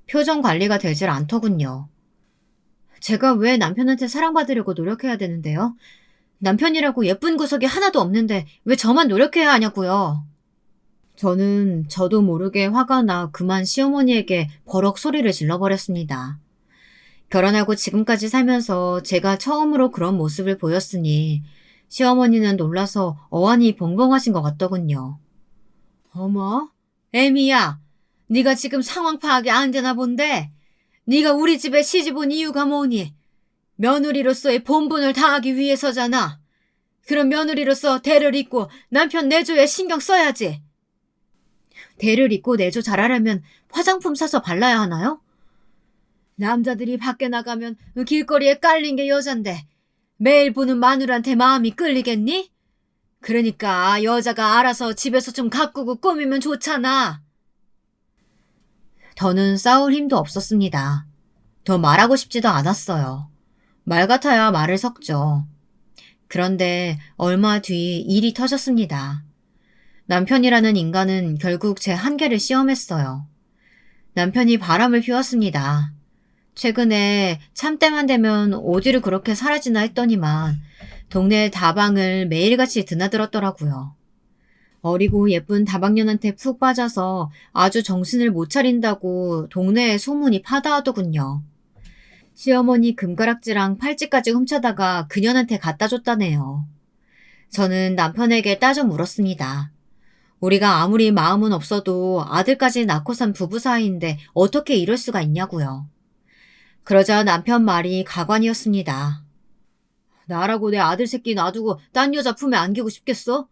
표정 관리가 되질 않더군요. 제가 왜 남편한테 사랑받으려고 노력해야 되는데요? 남편이라고 예쁜 구석이 하나도 없는데 왜 저만 노력해야 하냐고요. 저는 저도 모르게 화가 나 그만 시어머니에게 버럭 소리를 질러버렸습니다. 결혼하고 지금까지 살면서 제가 처음으로 그런 모습을 보였으니 시어머니는 놀라서 어안이 벙벙하신 것 같더군요. 어머, 애미야, 네가 지금 상황 파악이 안 되나 본데 네가 우리 집에 시집 온 이유가 뭐니? 며느리로서의 본분을 다하기 위해서잖아. 그럼 며느리로서 대를 잇고 남편 내조에 신경 써야지. 대를 잇고 내조 잘하려면 화장품 사서 발라야 하나요? 남자들이 밖에 나가면 길거리에 깔린 게 여잔데 매일 보는 마누라한테 마음이 끌리겠니? 그러니까 여자가 알아서 집에서 좀 가꾸고 꾸미면 좋잖아. 더는 싸울 힘도 없었습니다. 더 말하고 싶지도 않았어요. 말 같아야 말을 섞죠. 그런데 얼마 뒤 일이 터졌습니다. 남편이라는 인간은 결국 제 한계를 시험했어요. 남편이 바람을 피웠습니다. 최근에 참때만 되면 어디를 그렇게 사라지나 했더니만 동네 다방을 매일같이 드나들었더라고요. 어리고 예쁜 다방년한테 푹 빠져서 아주 정신을 못 차린다고 동네에 소문이 파다하더군요. 시어머니 금가락지랑 팔찌까지 훔쳐다가 그년한테 갖다 줬다네요. 저는 남편에게 따져 물었습니다. 우리가 아무리 마음은 없어도 아들까지 낳고 산 부부 사이인데 어떻게 이럴 수가 있냐고요. 그러자 남편 말이 가관이었습니다. 나라고 내 아들 새끼 놔두고 딴 여자 품에 안기고 싶겠어?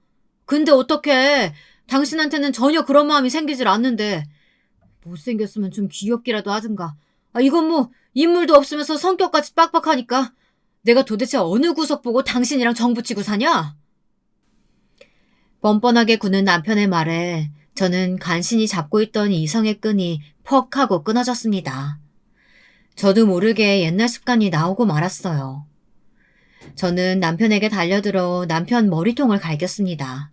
근데 어떡해. 당신한테는 전혀 그런 마음이 생기질 않는데. 못생겼으면 좀 귀엽기라도 하든가. 이건 뭐 인물도 없으면서 성격까지 빡빡하니까 내가 도대체 어느 구석 보고 당신이랑 정붙이고 사냐? 뻔뻔하게 구는 남편의 말에 저는 간신히 잡고 있던 이성의 끈이 퍽 하고 끊어졌습니다. 저도 모르게 옛날 습관이 나오고 말았어요. 저는 남편에게 달려들어 남편 머리통을 갈겼습니다.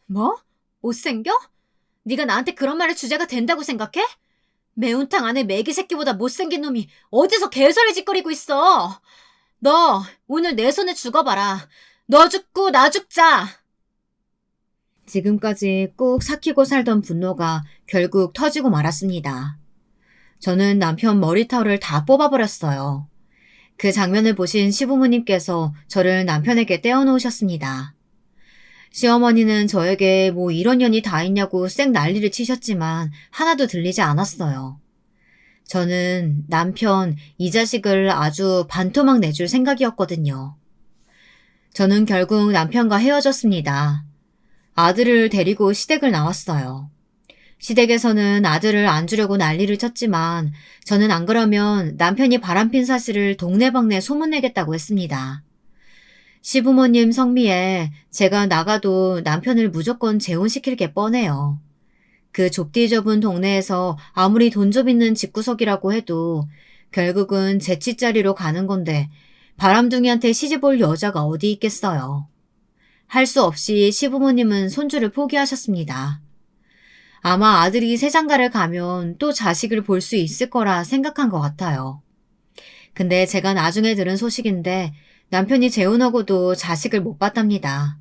뭐? 못생겨? 네가 나한테 그런 말을 주제가 된다고 생각해? 매운탕 안에 메기 새끼보다 못생긴 놈이 어디서 개소리 짓거리고 있어. 너 오늘 내 손에 죽어봐라. 너 죽고 나 죽자. 지금까지 꾹 삭히고 살던 분노가 결국 터지고 말았습니다. 저는 남편 머리털을 다 뽑아버렸어요. 그 장면을 보신 시부모님께서 저를 남편에게 떼어놓으셨습니다. 시어머니는 저에게 뭐 이런 년이 다 있냐고 쌩 난리를 치셨지만 하나도 들리지 않았어요. 저는 남편, 이 자식을 아주 반토막 내줄 생각이었거든요. 저는 결국 남편과 헤어졌습니다. 아들을 데리고 시댁을 나왔어요. 시댁에서는 아들을 안 주려고 난리를 쳤지만 저는 안 그러면 남편이 바람핀 사실을 동네방네 소문내겠다고 했습니다. 시부모님 성미에 제가 나가도 남편을 무조건 재혼시킬 게 뻔해요. 그 좁디 좁은 동네에서 아무리 돈 좀 있는 집구석이라고 해도 결국은 제 치자리로 가는 건데 바람둥이한테 시집올 여자가 어디 있겠어요. 할 수 없이 시부모님은 손주를 포기하셨습니다. 아마 아들이 새장가를 가면 또 자식을 볼 수 있을 거라 생각한 것 같아요. 근데 제가 나중에 들은 소식인데 남편이 재혼하고도 자식을 못 봤답니다.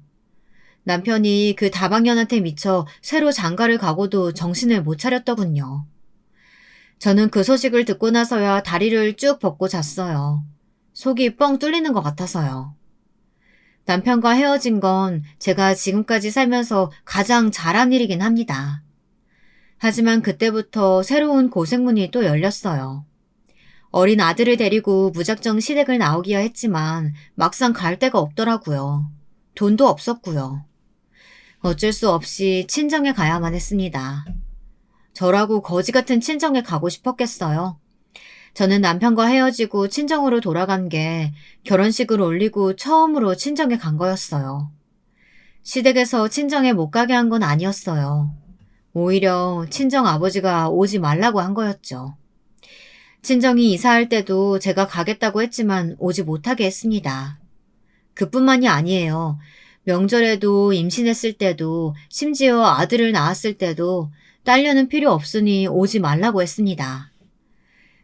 남편이 그 다방년한테 미쳐 새로 장가를 가고도 정신을 못 차렸더군요. 저는 그 소식을 듣고 나서야 다리를 쭉 뻗고 잤어요. 속이 뻥 뚫리는 것 같아서요. 남편과 헤어진 건 제가 지금까지 살면서 가장 잘한 일이긴 합니다. 하지만 그때부터 새로운 고생문이 또 열렸어요. 어린 아들을 데리고 무작정 시댁을 나오기야 했지만 막상 갈 데가 없더라고요. 돈도 없었고요. 어쩔 수 없이 친정에 가야만 했습니다. 저라고 거지 같은 친정에 가고 싶었겠어요. 저는 남편과 헤어지고 친정으로 돌아간 게 결혼식을 올리고 처음으로 친정에 간 거였어요. 시댁에서 친정에 못 가게 한 건 아니었어요. 오히려 친정 아버지가 오지 말라고 한 거였죠. 친정이 이사할 때도 제가 가겠다고 했지만 오지 못하게 했습니다. 그뿐만이 아니에요. 명절에도 임신했을 때도 심지어 아들을 낳았을 때도 딸려는 필요 없으니 오지 말라고 했습니다.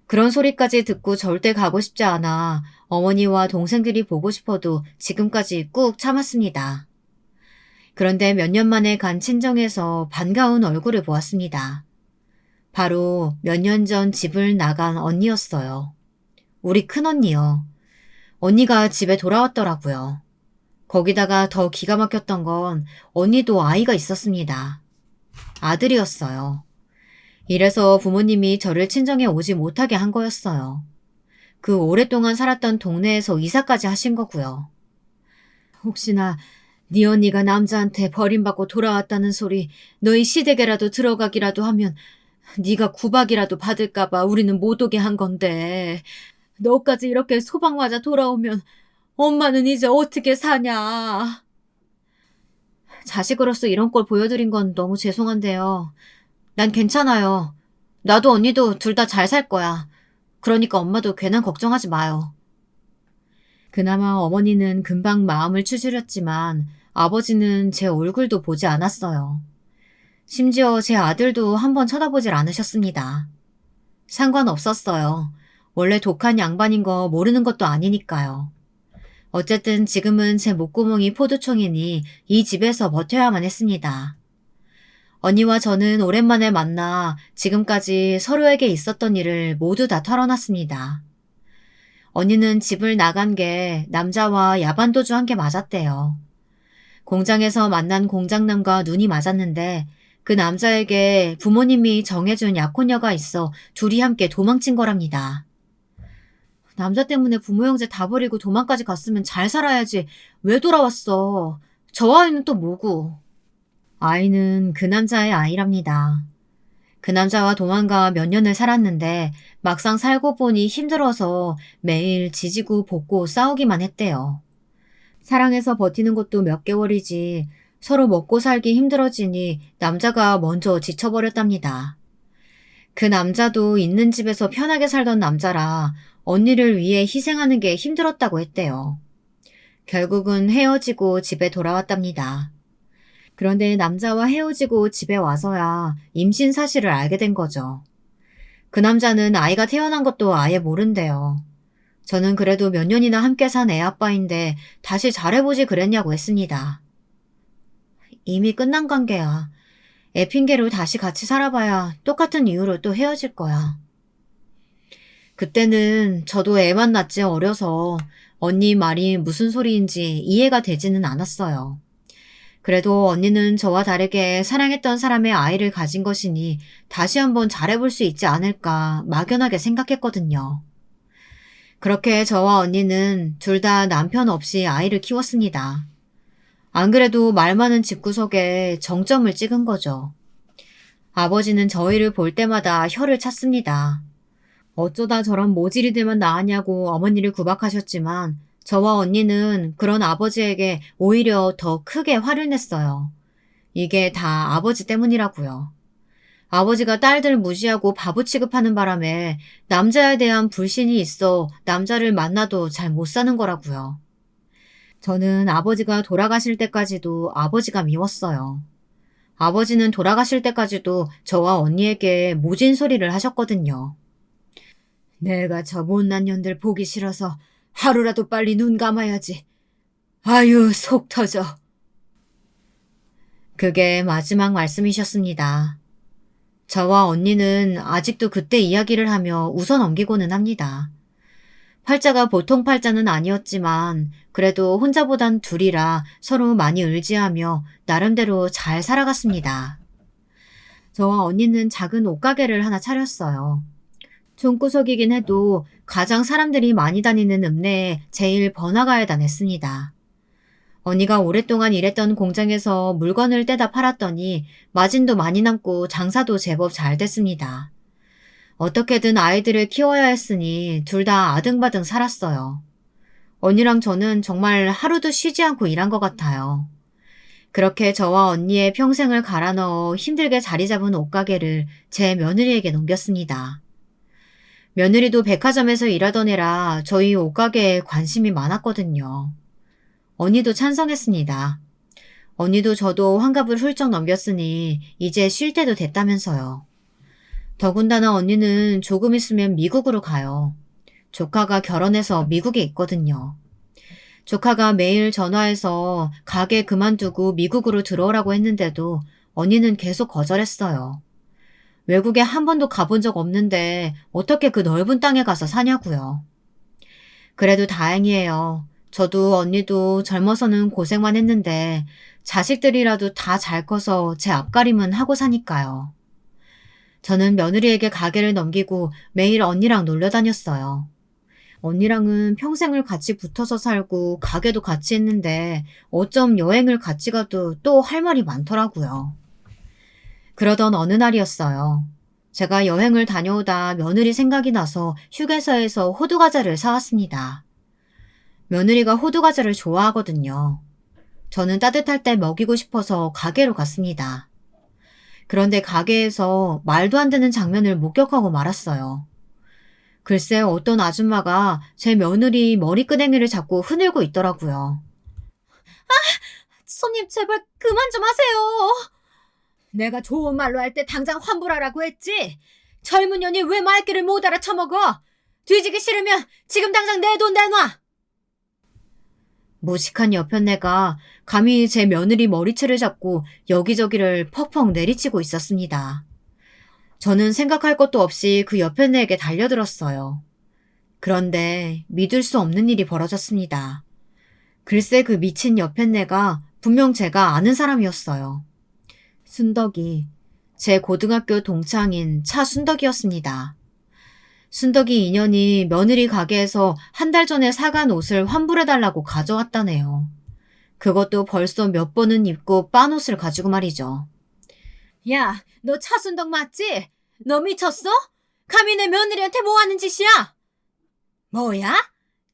그런 소리까지 듣고 절대 가고 싶지 않아 어머니와 동생들이 보고 싶어도 지금까지 꾹 참았습니다. 그런데 몇 년 만에 간 친정에서 반가운 얼굴을 보았습니다. 바로 몇 년 전 집을 나간 언니였어요. 우리 큰언니요. 언니가 집에 돌아왔더라고요. 거기다가 더 기가 막혔던 건 언니도 아이가 있었습니다. 아들이었어요. 이래서 부모님이 저를 친정에 오지 못하게 한 거였어요. 그 오랫동안 살았던 동네에서 이사까지 하신 거고요. 혹시나 네 언니가 남자한테 버림받고 돌아왔다는 소리 너희 시댁에라도 들어가기라도 하면 네가 구박이라도 받을까봐 우리는 못 오게 한 건데 너까지 이렇게 소방 맞아 돌아오면 엄마는 이제 어떻게 사냐. 자식으로서 이런 꼴 보여드린 건 너무 죄송한데요. 난 괜찮아요. 나도 언니도 둘 다 잘 살 거야. 그러니까 엄마도 괜한 걱정하지 마요. 그나마 어머니는 금방 마음을 추스렸지만 아버지는 제 얼굴도 보지 않았어요. 심지어 제 아들도 한번 쳐다보질 않으셨습니다. 상관없었어요. 원래 독한 양반인 거 모르는 것도 아니니까요. 어쨌든 지금은 제 목구멍이 포도총이니 이 집에서 버텨야만 했습니다. 언니와 저는 오랜만에 만나 지금까지 서로에게 있었던 일을 모두 다 털어놨습니다. 언니는 집을 나간 게 남자와 야반도주한 게 맞았대요. 공장에서 만난 공장남과 눈이 맞았는데 그 남자에게 부모님이 정해준 약혼녀가 있어 둘이 함께 도망친 거랍니다. 남자 때문에 부모 형제 다 버리고 도망까지 갔으면 잘 살아야지 왜 돌아왔어. 저 아이는 또 뭐고. 아이는 그 남자의 아이랍니다. 그 남자와 도망가 몇 년을 살았는데 막상 살고 보니 힘들어서 매일 지지고 볶고 싸우기만 했대요. 사랑해서 버티는 것도 몇 개월이지 서로 먹고 살기 힘들어지니 남자가 먼저 지쳐버렸답니다. 그 남자도 있는 집에서 편하게 살던 남자라 언니를 위해 희생하는 게 힘들었다고 했대요. 결국은 헤어지고 집에 돌아왔답니다. 그런데 남자와 헤어지고 집에 와서야 임신 사실을 알게 된 거죠. 그 남자는 아이가 태어난 것도 아예 모른대요. 저는 그래도 몇 년이나 함께 산 애 아빠인데 다시 잘해보지 그랬냐고 했습니다. 이미 끝난 관계야. 애 핑계로 다시 같이 살아봐야 똑같은 이유로 또 헤어질 거야. 그때는 저도 애만 낳지 어려서 언니 말이 무슨 소리인지 이해가 되지는 않았어요. 그래도 언니는 저와 다르게 사랑했던 사람의 아이를 가진 것이니 다시 한번 잘해볼 수 있지 않을까 막연하게 생각했거든요. 그렇게 저와 언니는 둘 다 남편 없이 아이를 키웠습니다. 안 그래도 말 많은 집구석에 정점을 찍은 거죠. 아버지는 저희를 볼 때마다 혀를 찼습니다. 어쩌다 저런 모질이들만 낳았냐고 어머니를 구박하셨지만 저와 언니는 그런 아버지에게 오히려 더 크게 화를 냈어요. 이게 다 아버지 때문이라고요. 아버지가 딸들 무시하고 바보 취급하는 바람에 남자에 대한 불신이 있어 남자를 만나도 잘 못 사는 거라고요. 저는 아버지가 돌아가실 때까지도 아버지가 미웠어요. 아버지는 돌아가실 때까지도 저와 언니에게 모진 소리를 하셨거든요. 내가 저 못난 년들 보기 싫어서 하루라도 빨리 눈 감아야지. 아유, 속 터져. 그게 마지막 말씀이셨습니다. 저와 언니는 아직도 그때 이야기를 하며 웃어 넘기고는 합니다. 팔자가 보통 팔자는 아니었지만 그래도 혼자보단 둘이라 서로 많이 의지하며 나름대로 잘 살아갔습니다. 저와 언니는 작은 옷가게를 하나 차렸어요. 종구석이긴 해도 가장 사람들이 많이 다니는 읍내에 제일 번화가에 다녔습니다. 언니가 오랫동안 일했던 공장에서 물건을 떼다 팔았더니 마진도 많이 남고 장사도 제법 잘 됐습니다. 어떻게든 아이들을 키워야 했으니 둘 다 아등바등 살았어요. 언니랑 저는 정말 하루도 쉬지 않고 일한 것 같아요. 그렇게 저와 언니의 평생을 갈아 넣어 힘들게 자리 잡은 옷가게를 제 며느리에게 넘겼습니다. 며느리도 백화점에서 일하던 애라 저희 옷가게에 관심이 많았거든요. 언니도 찬성했습니다. 언니도 저도 환갑을 훌쩍 넘겼으니 이제 쉴 때도 됐다면서요. 더군다나 언니는 조금 있으면 미국으로 가요. 조카가 결혼해서 미국에 있거든요. 조카가 매일 전화해서 가게 그만두고 미국으로 들어오라고 했는데도 언니는 계속 거절했어요. 외국에 한 번도 가본 적 없는데 어떻게 그 넓은 땅에 가서 사냐고요. 그래도 다행이에요. 저도 언니도 젊어서는 고생만 했는데 자식들이라도 다 잘 커서 제 앞가림은 하고 사니까요. 저는 며느리에게 가게를 넘기고 매일 언니랑 놀러 다녔어요. 언니랑은 평생을 같이 붙어서 살고 가게도 같이 했는데 어쩜 여행을 같이 가도 또 할 말이 많더라고요. 그러던 어느 날이었어요. 제가 여행을 다녀오다 며느리 생각이 나서 휴게소에서 호두과자를 사왔습니다. 며느리가 호두과자를 좋아하거든요. 저는 따뜻할 때 먹이고 싶어서 가게로 갔습니다. 그런데 가게에서 말도 안 되는 장면을 목격하고 말았어요. 글쎄 어떤 아줌마가 제 며느리 머리끄댕이를 잡고 흐늘고 있더라고요. 손님 제발 그만 좀 하세요. 내가 좋은 말로 할 때 당장 환불하라고 했지. 젊은 년이 왜 말귀를 못 알아쳐먹어. 뒤지기 싫으면 지금 당장 내 돈 내놔. 무식한 여편네가 감히 제 며느리 머리채를 잡고 여기저기를 퍽퍽 내리치고 있었습니다. 저는 생각할 것도 없이 그 여편네에게 달려들었어요. 그런데 믿을 수 없는 일이 벌어졌습니다. 글쎄 그 미친 여편네가 분명 제가 아는 사람이었어요. 순덕이, 제 고등학교 동창인 차순덕이었습니다. 순덕이 인연이 며느리 가게에서 한 달 전에 사간 옷을 환불해달라고 가져왔다네요. 그것도 벌써 몇 번은 입고 빤 옷을 가지고 말이죠. 야, 너 차순덕 맞지? 너 미쳤어? 감히 내 며느리한테 뭐하는 짓이야? 뭐야?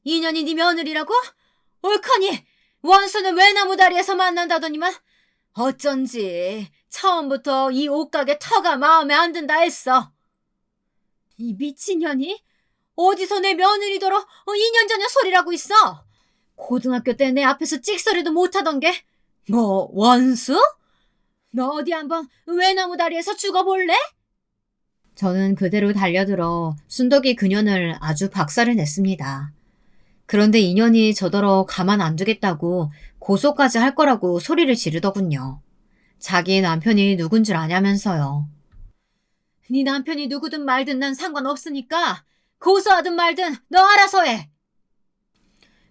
인연이 네 며느리라고? 옳거니 원수는 외나무다리에서 만난다더니만 어쩐지 처음부터 이 옷가게 터가 마음에 안 든다 했어. 이 미친년이? 어디서 내 며느리더러 2년 전의 소리라고 있어? 고등학교 때 내 앞에서 찍소리도 못하던 게 뭐 원수? 너 어디 한번 외나무다리에서 죽어볼래? 저는 그대로 달려들어 순덕이 그년을 아주 박살을 냈습니다. 그런데 인연이 저더러 가만 안 두겠다고 고소까지 할 거라고 소리를 지르더군요. 자기 남편이 누군 줄 아냐면서요. 네 남편이 누구든 말든 난 상관없으니까 고소하든 말든 너 알아서 해.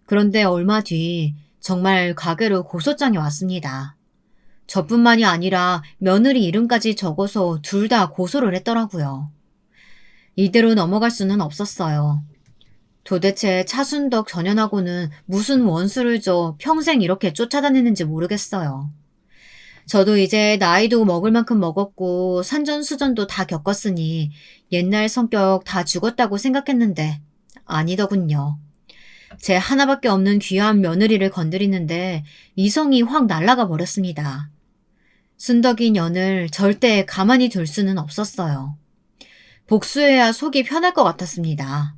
그런데 얼마 뒤 정말 가게로 고소장이 왔습니다. 저뿐만이 아니라 며느리 이름까지 적어서 둘 다 고소를 했더라고요. 이대로 넘어갈 수는 없었어요. 도대체 차순덕 전현하고는 무슨 원수를 줘 평생 이렇게 쫓아다니는지 모르겠어요. 저도 이제 나이도 먹을 만큼 먹었고 산전수전도 다 겪었으니 옛날 성격 다 죽었다고 생각했는데 아니더군요. 제 하나밖에 없는 귀한 며느리를 건드리는데 이성이 확 날아가 버렸습니다. 순덕이 년을 절대 가만히 둘 수는 없었어요. 복수해야 속이 편할 것 같았습니다.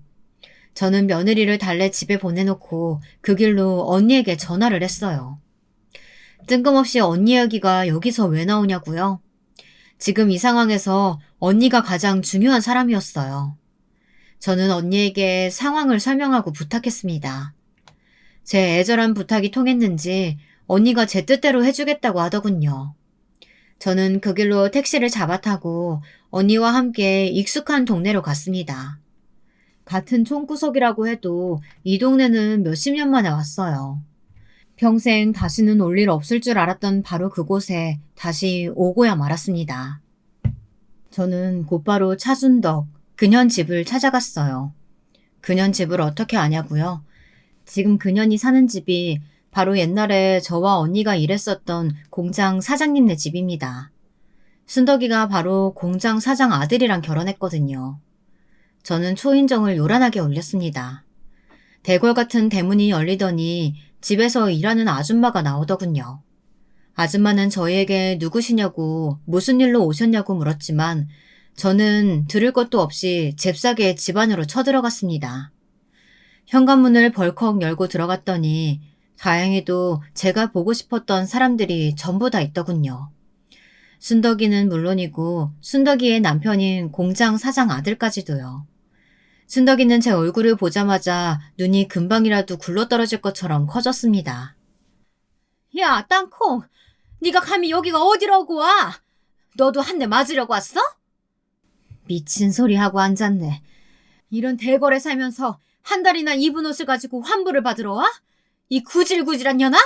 저는 며느리를 달래 집에 보내놓고 그 길로 언니에게 전화를 했어요. 뜬금없이 언니 이야기가 여기서 왜 나오냐고요? 지금 이 상황에서 언니가 가장 중요한 사람이었어요. 저는 언니에게 상황을 설명하고 부탁했습니다. 제 애절한 부탁이 통했는지 언니가 제 뜻대로 해주겠다고 하더군요. 저는 그 길로 택시를 잡아타고 언니와 함께 익숙한 동네로 갔습니다. 같은 총구석이라고 해도 이 동네는 몇십 년 만에 왔어요. 평생 다시는 올 일 없을 줄 알았던 바로 그곳에 다시 오고야 말았습니다. 저는 곧바로 차순덕, 그년 집을 찾아갔어요. 그년 집을 어떻게 아냐고요? 지금 그년이 사는 집이 바로 옛날에 저와 언니가 일했었던 공장 사장님네 집입니다. 순덕이가 바로 공장 사장 아들이랑 결혼했거든요. 저는 초인종을 요란하게 울렸습니다. 대궐 같은 대문이 열리더니 집에서 일하는 아줌마가 나오더군요. 아줌마는 저희에게 누구시냐고 무슨 일로 오셨냐고 물었지만 저는 들을 것도 없이 잽싸게 집 안으로 쳐들어갔습니다. 현관문을 벌컥 열고 들어갔더니 다행히도 제가 보고 싶었던 사람들이 전부 다 있더군요. 순덕이는 물론이고 순덕이의 남편인 공장 사장 아들까지도요. 순덕이는 제 얼굴을 보자마자 눈이 금방이라도 굴러떨어질 것처럼 커졌습니다. 야, 땅콩! 네가 감히 여기가 어디라고 와? 너도 한 대 맞으려고 왔어? 미친 소리 하고 앉았네. 이런 대궐에 살면서 한 달이나 입은 옷을 가지고 환불을 받으러 와? 이 구질구질한 년아?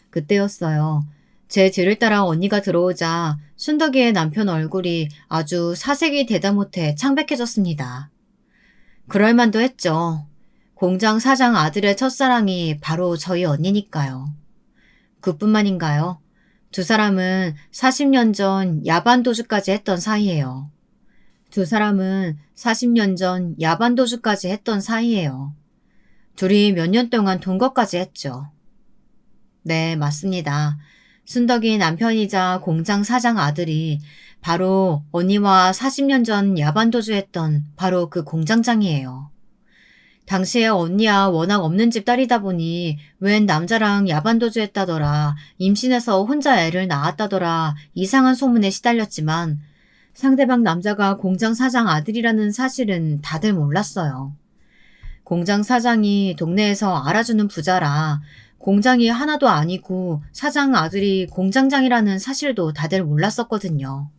그때였어요. 제 뒤를 따라 언니가 들어오자 순덕이의 남편 얼굴이 아주 사색이 되다 못해 창백해졌습니다. 그럴만도 했죠. 공장 사장 아들의 첫사랑이 바로 저희 언니니까요. 그뿐만인가요? 두 사람은 40년 전 야반도주까지 했던 사이예요. 두 사람은 40년 전 야반도주까지 했던 사이예요. 둘이 몇 년 동안 동거까지 했죠. 네, 맞습니다. 순덕이 남편이자 공장 사장 아들이 바로 언니와 40년 전 야반도주했던 바로 그 공장장이에요. 당시에 언니야 워낙 없는 집 딸이다 보니 웬 남자랑 야반도주했다더라, 임신해서 혼자 애를 낳았다더라 이상한 소문에 시달렸지만 상대방 남자가 공장 사장 아들이라는 사실은 다들 몰랐어요. 공장 사장이 동네에서 알아주는 부자라 공장이 하나도 아니고 사장 아들이 공장장이라는 사실도 다들 몰랐었거든요.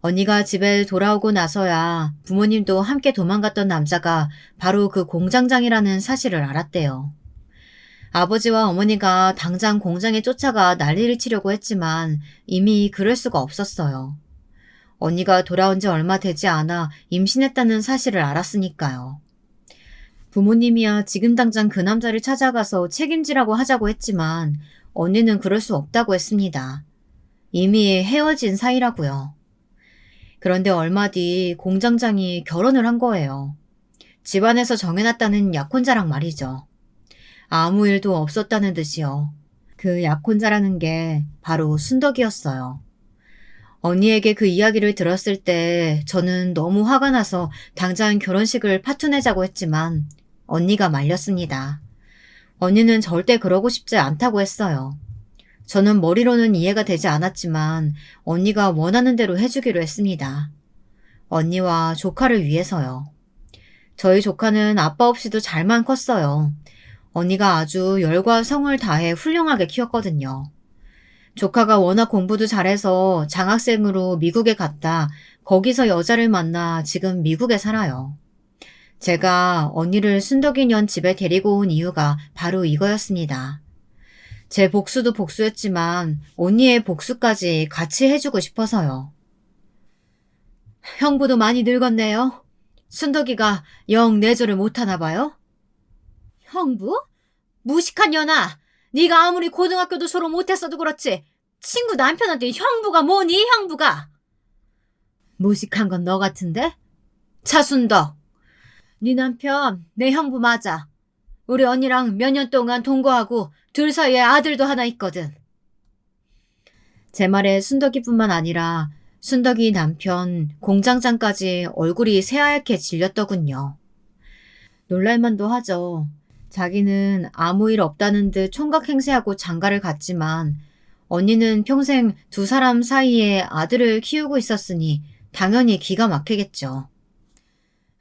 언니가 집에 돌아오고 나서야 부모님도 함께 도망갔던 남자가 바로 그 공장장이라는 사실을 알았대요. 아버지와 어머니가 당장 공장에 쫓아가 난리를 치려고 했지만 이미 그럴 수가 없었어요. 언니가 돌아온 지 얼마 되지 않아 임신했다는 사실을 알았으니까요. 부모님이야 지금 당장 그 남자를 찾아가서 책임지라고 하자고 했지만 언니는 그럴 수 없다고 했습니다. 이미 헤어진 사이라고요. 그런데 얼마 뒤 공장장이 결혼을 한 거예요. 집안에서 정해놨다는 약혼자랑 말이죠. 아무 일도 없었다는 듯이요. 그 약혼자라는 게 바로 순덕이었어요. 언니에게 그 이야기를 들었을 때 저는 너무 화가 나서 당장 결혼식을 파투내자고 했지만 언니가 말렸습니다. 언니는 절대 그러고 싶지 않다고 했어요. 저는 머리로는 이해가 되지 않았지만 언니가 원하는 대로 해주기로 했습니다. 언니와 조카를 위해서요. 저희 조카는 아빠 없이도 잘만 컸어요. 언니가 아주 열과 성을 다해 훌륭하게 키웠거든요. 조카가 워낙 공부도 잘해서 장학생으로 미국에 갔다 거기서 여자를 만나 지금 미국에 살아요. 제가 언니를 순덕이년 집에 데리고 온 이유가 바로 이거였습니다. 제 복수도 복수였지만 언니의 복수까지 같이 해주고 싶어서요. 형부도 많이 늙었네요. 순덕이가 영 내조를 못하나 봐요? 형부? 무식한 년아. 네가 아무리 고등학교도 졸업 못했어도 그렇지. 친구 남편한테 형부가 뭐니, 형부가? 무식한 건 너 같은데? 차순덕. 네 남편 내 형부 맞아. 우리 언니랑 몇 년 동안 동거하고 둘 사이에 아들도 하나 있거든. 제 말에 순덕이뿐만 아니라 순덕이 남편 공장장까지 얼굴이 새하얗게 질렸더군요. 놀랄만도 하죠. 자기는 아무 일 없다는 듯 총각 행세하고 장가를 갔지만 언니는 평생 두 사람 사이에 아들을 키우고 있었으니 당연히 기가 막히겠죠.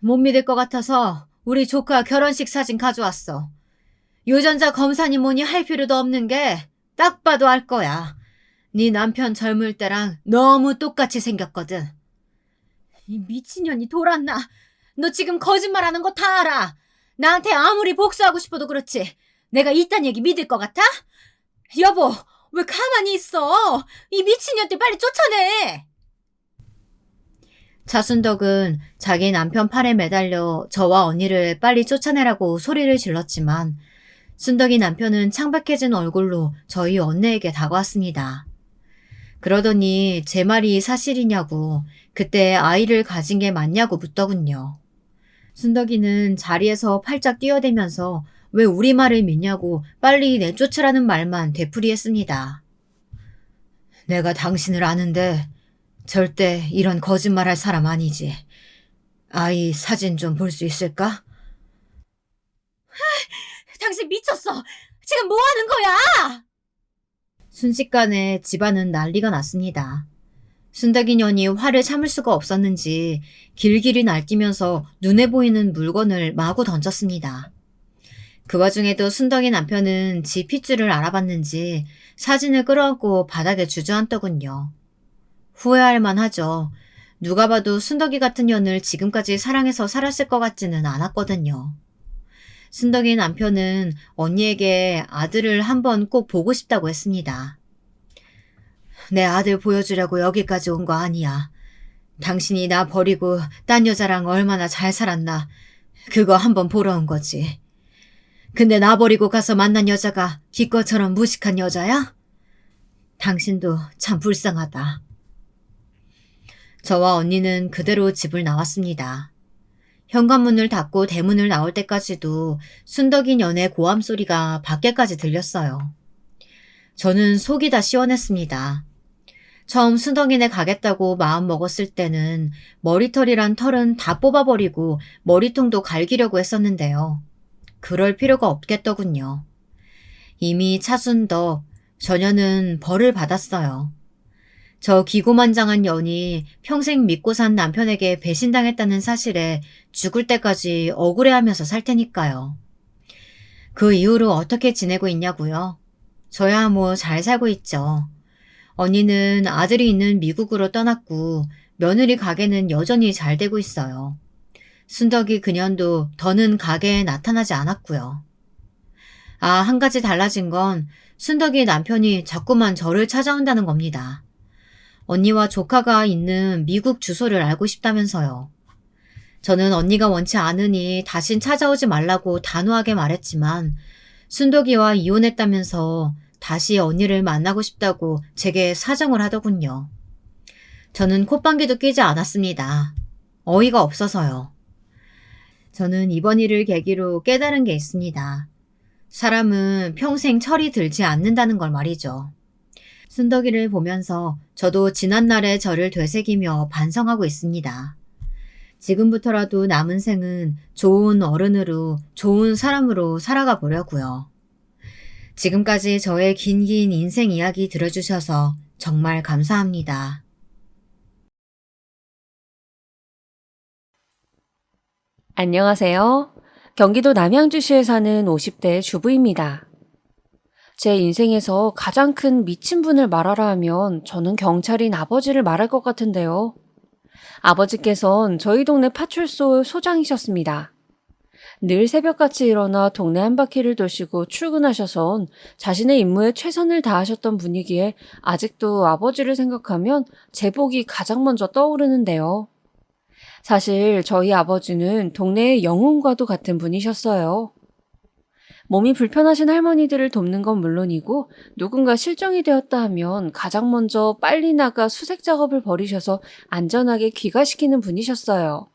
못 믿을 것 같아서 우리 조카 결혼식 사진 가져왔어. 유전자 검사니 뭐니 할 필요도 없는 게 딱 봐도 알 거야. 네 남편 젊을 때랑 너무 똑같이 생겼거든. 이 미친년이 돌았나? 너 지금 거짓말하는 거 다 알아. 나한테 아무리 복수하고 싶어도 그렇지. 내가 이딴 얘기 믿을 것 같아? 여보, 왜 가만히 있어? 이 미친년들 빨리 쫓아내. 차순덕은 자기 남편 팔에 매달려 저와 언니를 빨리 쫓아내라고 소리를 질렀지만 순덕이 남편은 창백해진 얼굴로 저희 언니에게 다가왔습니다. 그러더니 제 말이 사실이냐고 그때 아이를 가진 게 맞냐고 묻더군요. 순덕이는 자리에서 팔짝 뛰어대면서 왜 우리 말을 믿냐고 빨리 내쫓으라는 말만 되풀이했습니다. 내가 당신을 아는데 절대 이런 거짓말할 사람 아니지. 아이 사진 좀 볼 수 있을까? 당신 미쳤어. 지금 뭐 하는 거야? 순식간에 집안은 난리가 났습니다. 순덕이 년이 화를 참을 수가 없었는지 길길이 날뛰면서 눈에 보이는 물건을 마구 던졌습니다. 그 와중에도 순덕이 남편은 지 핏줄을 알아봤는지 사진을 끌어안고 바닥에 주저앉더군요. 후회할 만하죠. 누가 봐도 순덕이 같은 년을 지금까지 사랑해서 살았을 것 같지는 않았거든요. 순덕이 남편은 언니에게 아들을 한번 꼭 보고 싶다고 했습니다. 내 아들 보여주려고 여기까지 온 거 아니야. 당신이 나 버리고 딴 여자랑 얼마나 잘 살았나 그거 한번 보러 온 거지. 근데 나 버리고 가서 만난 여자가 기껏처럼 무식한 여자야? 당신도 참 불쌍하다. 저와 언니는 그대로 집을 나왔습니다. 현관문을 닫고 대문을 나올 때까지도 순덕이 년의 고함 소리가 밖에까지 들렸어요. 저는 속이 다 시원했습니다. 처음 순덕이네 가겠다고 마음 먹었을 때는 머리털이란 털은 다 뽑아버리고 머리통도 갈기려고 했었는데요. 그럴 필요가 없겠더군요. 이미 차순덕, 저녀는 벌을 받았어요. 저 기고만장한 년이 평생 믿고 산 남편에게 배신당했다는 사실에 죽을 때까지 억울해하면서 살 테니까요. 그 이후로 어떻게 지내고 있냐고요? 저야 뭐 잘 살고 있죠. 언니는 아들이 있는 미국으로 떠났고 며느리 가게는 여전히 잘 되고 있어요. 순덕이 그년도 더는 가게에 나타나지 않았고요. 아, 한 가지 달라진 건 순덕이 남편이 자꾸만 저를 찾아온다는 겁니다. 언니와 조카가 있는 미국 주소를 알고 싶다면서요. 저는 언니가 원치 않으니 다신 찾아오지 말라고 단호하게 말했지만 순덕이와 이혼했다면서 다시 언니를 만나고 싶다고 제게 사정을 하더군요. 저는 콧방귀도 끼지 않았습니다. 어이가 없어서요. 저는 이번 일을 계기로 깨달은 게 있습니다. 사람은 평생 철이 들지 않는다는 걸 말이죠. 순덕이를 보면서 저도 지난날의 저를 되새기며 반성하고 있습니다. 지금부터라도 남은 생은 좋은 어른으로, 좋은 사람으로 살아가 보려고요. 지금까지 저의 긴 인생 이야기 들어주셔서 정말 감사합니다. 안녕하세요. 경기도 남양주시에 사는 50대 주부입니다. 제 인생에서 가장 큰 미친 분을 말하라 하면 저는 경찰인 아버지를 말할 것 같은데요. 아버지께선 저희 동네 파출소 소장이셨습니다. 늘 새벽같이 일어나 동네 한 바퀴를 도시고 출근하셔선 자신의 임무에 최선을 다하셨던 분이기에 아직도 아버지를 생각하면 제복이 가장 먼저 떠오르는데요. 사실 저희 아버지는 동네의 영웅과도 같은 분이셨어요. 몸이 불편하신 할머니들을 돕는 건 물론이고 누군가 실종이 되었다 하면 가장 먼저 빨리 나가 수색 작업을 벌이셔서 안전하게 귀가시키는 분이셨어요.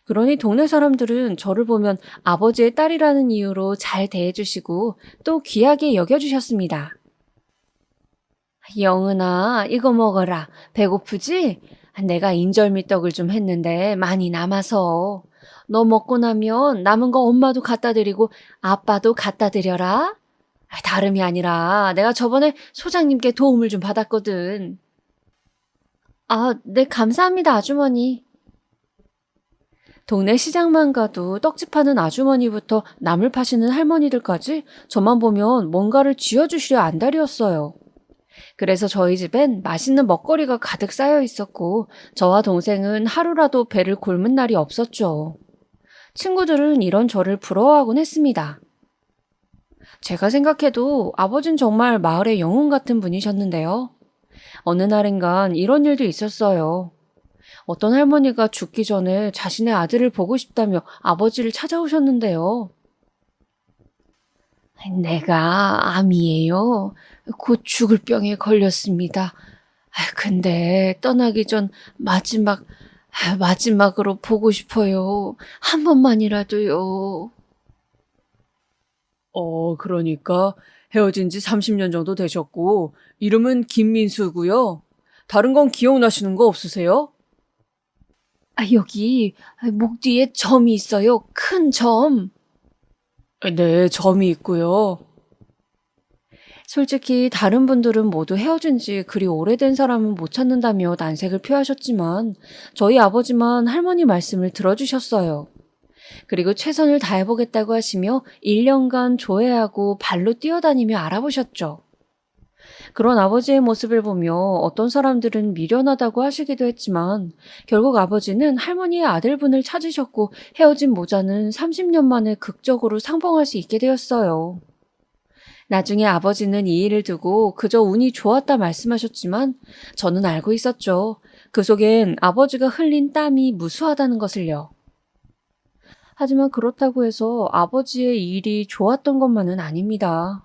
그러니 동네 사람들은 저를 보면 아버지의 딸이라는 이유로 잘 대해주시고 또 귀하게 여겨주셨습니다. 영은아, 이거 먹어라. 배고프지? 내가 인절미 떡을 좀 했는데 많이 남아서. 너 먹고 나면 남은 거 엄마도 갖다 드리고 아빠도 갖다 드려라. 다름이 아니라 내가 저번에 소장님께 도움을 좀 받았거든. 아, 네, 감사합니다, 아주머니. 동네 시장만 가도 떡집 파는 아주머니부터 나물 파시는 할머니들까지 저만 보면 뭔가를 쥐어주시려 안달이었어요. 그래서 저희 집엔 맛있는 먹거리가 가득 쌓여 있었고 저와 동생은 하루라도 배를 굶은 날이 없었죠. 친구들은 이런 저를 부러워하곤 했습니다. 제가 생각해도 아버진 정말 마을의 영웅 같은 분이셨는데요. 어느 날인간 이런 일도 있었어요. 어떤 할머니가 죽기 전에 자신의 아들을 보고 싶다며 아버지를 찾아오셨는데요. 내가 암이에요. 곧 죽을 병에 걸렸습니다. 근데 떠나기 전 마지막으로 보고 싶어요. 한 번만이라도요. 그러니까 헤어진 지 30년 정도 되셨고, 이름은 김민수고요. 다른 건 기억나시는 거 없으세요? 여기 목 뒤에 점이 있어요. 큰 점. 네, 점이 있고요. 솔직히 다른 분들은 모두 헤어진 지 그리 오래된 사람은 못 찾는다며 난색을 표하셨지만 저희 아버지만 할머니 말씀을 들어주셨어요. 그리고 최선을 다해보겠다고 하시며 1년간 조회하고 발로 뛰어다니며 알아보셨죠. 그런 아버지의 모습을 보며 어떤 사람들은 미련하다고 하시기도 했지만 결국 아버지는 할머니의 아들분을 찾으셨고 헤어진 모자는 30년 만에 극적으로 상봉할 수 있게 되었어요. 나중에 아버지는 이 일을 두고 그저 운이 좋았다 말씀하셨지만 저는 알고 있었죠. 그 속엔 아버지가 흘린 땀이 무수하다는 것을요. 하지만 그렇다고 해서 아버지의 일이 좋았던 것만은 아닙니다.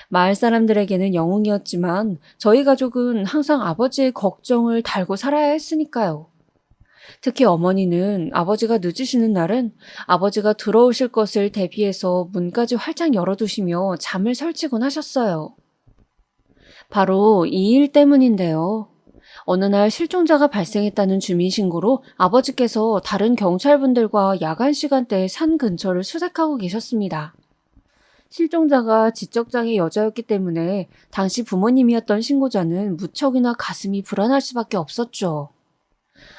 마을 사람들에게는 영웅이었지만 저희 가족은 항상 아버지의 걱정을 달고 살아야 했으니까요. 특히 어머니는 아버지가 늦으시는 날은 아버지가 들어오실 것을 대비해서 문까지 활짝 열어두시며 잠을 설치곤 하셨어요. 바로 이 일 때문인데요. 어느 날 실종자가 발생했다는 주민신고로 아버지께서 다른 경찰분들과 야간 시간대에 산 근처를 수색하고 계셨습니다. 실종자가 지적장애 여자였기 때문에 당시 부모님이었던 신고자는 무척이나 가슴이 불안할 수밖에 없었죠.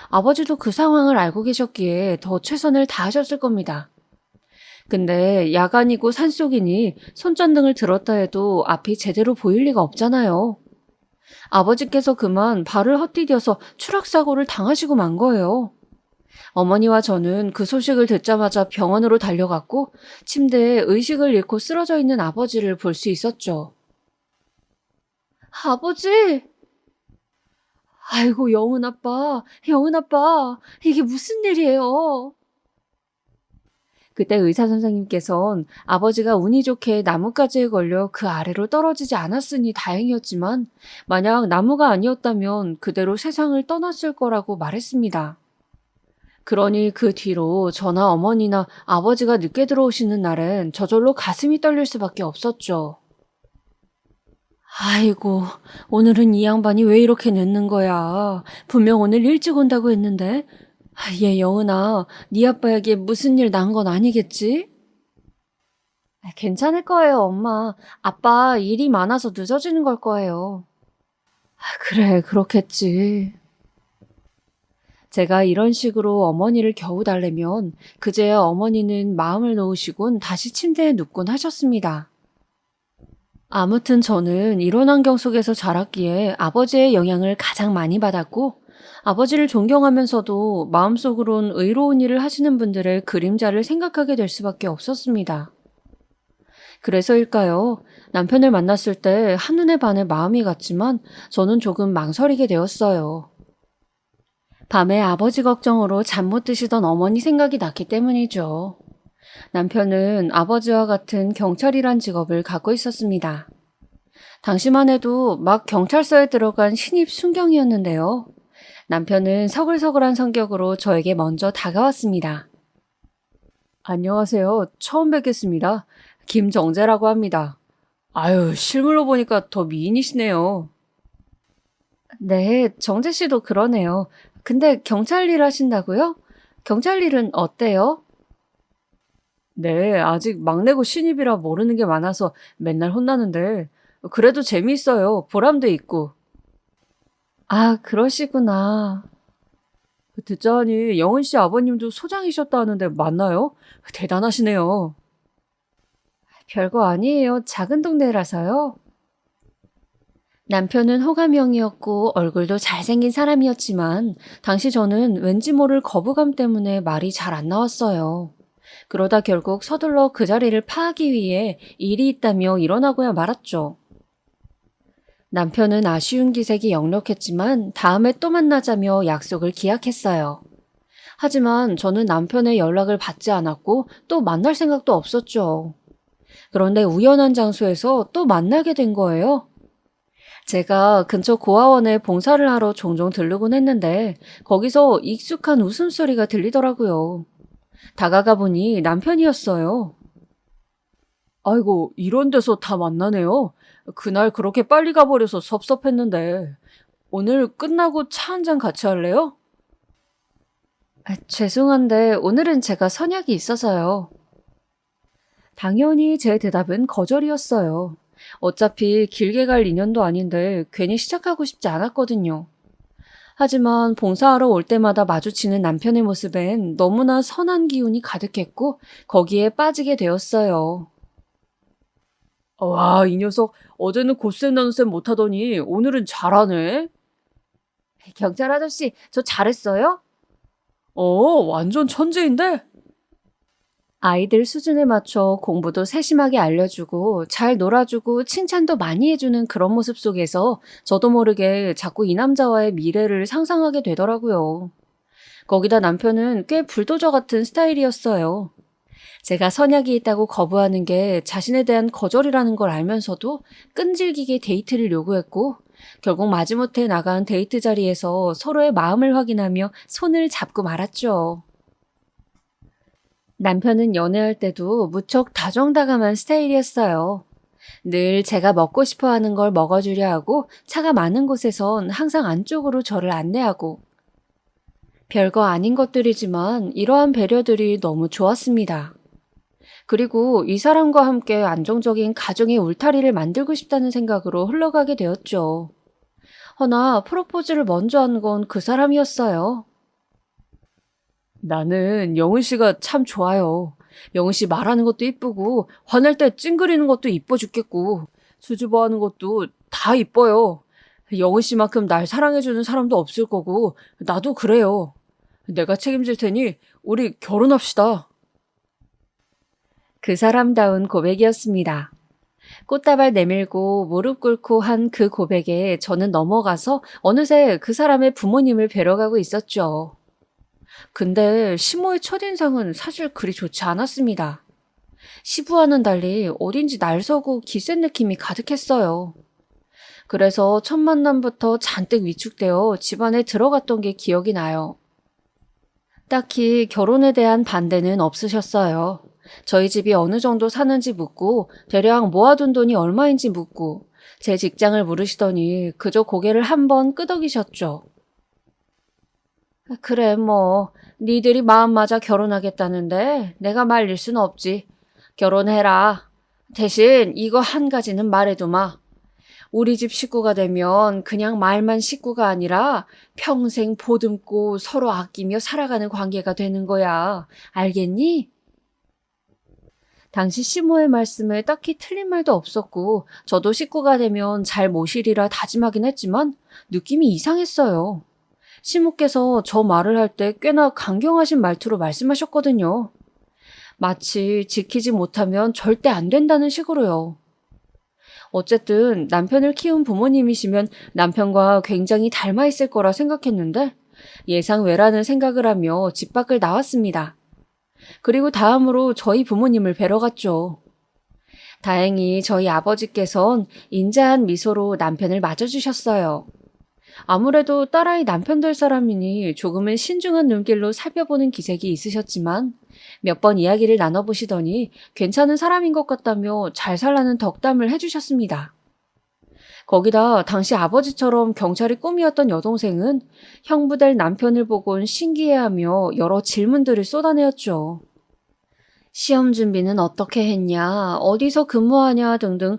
아버지도 그 상황을 알고 계셨기에 더 최선을 다하셨을 겁니다. 근데 야간이고 산속이니 손전등을 들었다 해도 앞이 제대로 보일 리가 없잖아요. 아버지께서 그만 발을 헛디뎌서 추락사고를 당하시고 만 거예요. 어머니와 저는 그 소식을 듣자마자 병원으로 달려갔고 침대에 의식을 잃고 쓰러져 있는 아버지를 볼 수 있었죠. 아버지! 아이고, 영은 아빠, 이게 무슨 일이에요? 그때 의사 선생님께선 아버지가 운이 좋게 나뭇가지에 걸려 그 아래로 떨어지지 않았으니 다행이었지만 만약 나무가 아니었다면 그대로 세상을 떠났을 거라고 말했습니다. 그러니 그 뒤로 저나 어머니나 아버지가 늦게 들어오시는 날엔 저절로 가슴이 떨릴 수밖에 없었죠. 아이고, 오늘은 이 양반이 왜 이렇게 늦는 거야? 분명 오늘 일찍 온다고 했는데. 얘 영은아, 네 아빠에게 무슨 일 난 건 아니겠지? 괜찮을 거예요, 엄마. 아빠 일이 많아서 늦어지는 걸 거예요. 그래, 그렇겠지. 제가 이런 식으로 어머니를 겨우 달래면 그제야 어머니는 마음을 놓으시곤 다시 침대에 눕곤 하셨습니다. 아무튼 저는 이런 환경 속에서 자랐기에 아버지의 영향을 가장 많이 받았고, 아버지를 존경하면서도 마음속으론 의로운 일을 하시는 분들의 그림자를 생각하게 될 수밖에 없었습니다. 그래서일까요? 남편을 만났을 때 한눈에 반해 마음이 갔지만 저는 조금 망설이게 되었어요. 밤에 아버지 걱정으로 잠 못 드시던 어머니 생각이 났기 때문이죠. 남편은 아버지와 같은 경찰이란 직업을 갖고 있었습니다. 당시만 해도 막 경찰서에 들어간 신입 순경이었는데요. 남편은 서글서글한 성격으로 저에게 먼저 다가왔습니다. 안녕하세요. 처음 뵙겠습니다. 김정재라고 합니다. 아유, 실물로 보니까 더 미인이시네요. 네, 정재 씨도 그러네요. 근데 경찰 일 하신다고요? 경찰 일은 어때요? 네, 아직 막내고 신입이라 모르는 게 많아서 맨날 혼나는데, 그래도 재미있어요. 보람도 있고. 아, 그러시구나. 듣자하니 영은 씨 아버님도 소장이셨다 하는데 맞나요? 대단하시네요. 별거 아니에요. 작은 동네라서요. 남편은 호감형이었고 얼굴도 잘생긴 사람이었지만 당시 저는 왠지 모를 거부감 때문에 말이 잘 안 나왔어요. 그러다 결국 서둘러 그 자리를 파하기 위해 일이 있다며 일어나고야 말았죠. 남편은 아쉬운 기색이 역력했지만 다음에 또 만나자며 약속을 기약했어요. 하지만 저는 남편의 연락을 받지 않았고 또 만날 생각도 없었죠. 그런데 우연한 장소에서 또 만나게 된 거예요. 제가 근처 고아원에 봉사를 하러 종종 들르곤 했는데 거기서 익숙한 웃음소리가 들리더라고요. 다가가 보니 남편이었어요. 아이고, 이런 데서 다 만나네요. 그날 그렇게 빨리 가버려서 섭섭했는데, 오늘 끝나고 차 한잔 같이 할래요? 죄송한데 오늘은 제가 선약이 있어서요. 당연히 제 대답은 거절이었어요. 어차피 길게 갈 인연도 아닌데 괜히 시작하고 싶지 않았거든요. 하지만 봉사하러 올 때마다 마주치는 남편의 모습엔 너무나 선한 기운이 가득했고 거기에 빠지게 되었어요. 와, 이 녀석 어제는 곧셈 나눗셈 못하더니 오늘은 잘하네. 경찰 아저씨, 저 잘했어요? 완전 천재인데? 아이들 수준에 맞춰 공부도 세심하게 알려주고 잘 놀아주고 칭찬도 많이 해주는 그런 모습 속에서 저도 모르게 자꾸 이 남자와의 미래를 상상하게 되더라고요. 거기다 남편은 꽤 불도저 같은 스타일이었어요. 제가 선약이 있다고 거부하는 게 자신에 대한 거절이라는 걸 알면서도 끈질기게 데이트를 요구했고 결국 마지못해 나간 데이트 자리에서 서로의 마음을 확인하며 손을 잡고 말았죠. 남편은 연애할 때도 무척 다정다감한 스타일이었어요. 늘 제가 먹고 싶어 하는 걸 먹어주려 하고 차가 많은 곳에선 항상 안쪽으로 저를 안내하고 별거 아닌 것들이지만 이러한 배려들이 너무 좋았습니다. 그리고 이 사람과 함께 안정적인 가정의 울타리를 만들고 싶다는 생각으로 흘러가게 되었죠. 허나 프로포즈를 먼저 한 건 그 사람이었어요. 나는 영은 씨가 참 좋아요. 영은 씨 말하는 것도 이쁘고, 화낼 때 찡그리는 것도 이뻐 죽겠고, 수줍어하는 것도 다 이뻐요. 영은 씨만큼 날 사랑해주는 사람도 없을 거고, 나도 그래요. 내가 책임질 테니, 우리 결혼합시다. 그 사람다운 고백이었습니다. 꽃다발 내밀고 무릎 꿇고 한 그 고백에 저는 넘어가서 어느새 그 사람의 부모님을 뵈러 가고 있었죠. 근데 시모의 첫인상은 사실 그리 좋지 않았습니다. 시부와는 달리 어딘지 날서고 기센 느낌이 가득했어요. 그래서 첫 만남부터 잔뜩 위축되어 집안에 들어갔던 게 기억이 나요. 딱히 결혼에 대한 반대는 없으셨어요. 저희 집이 어느 정도 사는지 묻고 대략 모아둔 돈이 얼마인지 묻고 제 직장을 물으시더니 그저 고개를 한번 끄덕이셨죠. 그래 뭐 니들이 마음 맞아 결혼하겠다는데 내가 말릴 순 없지. 결혼해라. 대신 이거 한 가지는 말해두마. 우리 집 식구가 되면 그냥 말만 식구가 아니라 평생 보듬고 서로 아끼며 살아가는 관계가 되는 거야. 알겠니? 당시 시모의 말씀에 딱히 틀린 말도 없었고 저도 식구가 되면 잘 모시리라 다짐하긴 했지만 느낌이 이상했어요. 시모께서 저 말을 할 때 꽤나 강경하신 말투로 말씀하셨거든요. 마치 지키지 못하면 절대 안 된다는 식으로요. 어쨌든 남편을 키운 부모님이시면 남편과 굉장히 닮아 있을 거라 생각했는데 예상 외라는 생각을 하며 집 밖을 나왔습니다. 그리고 다음으로 저희 부모님을 뵈러 갔죠. 다행히 저희 아버지께선 인자한 미소로 남편을 맞아주셨어요. 아무래도 딸아이 남편 될 사람이니 조금은 신중한 눈길로 살펴보는 기색이 있으셨지만 몇 번 이야기를 나눠보시더니 괜찮은 사람인 것 같다며 잘 살라는 덕담을 해주셨습니다. 거기다 당시 아버지처럼 경찰이 꿈이었던 여동생은 형부 될 남편을 보곤 신기해하며 여러 질문들을 쏟아내었죠. 시험 준비는 어떻게 했냐, 어디서 근무하냐 등등.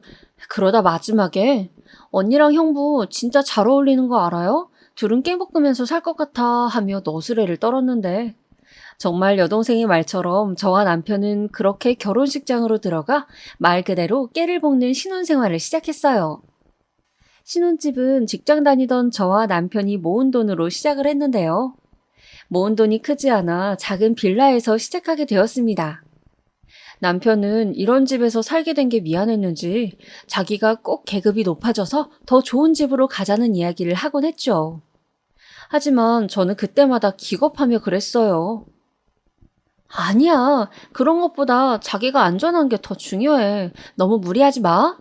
그러다 마지막에 언니랑 형부 진짜 잘 어울리는 거 알아요? 둘은 깨볶으면서 살 것 같아 하며 너스레를 떨었는데 정말 여동생의 말처럼 저와 남편은 그렇게 결혼식장으로 들어가 말 그대로 깨를 볶는 신혼생활을 시작했어요. 신혼집은 직장 다니던 저와 남편이 모은 돈으로 시작을 했는데요. 모은 돈이 크지 않아 작은 빌라에서 시작하게 되었습니다. 남편은 이런 집에서 살게 된 게 미안했는지 자기가 꼭 계급이 높아져서 더 좋은 집으로 가자는 이야기를 하곤 했죠. 하지만 저는 그때마다 기겁하며 그랬어요. 아니야, 그런 것보다 자기가 안전한 게 더 중요해. 너무 무리하지 마.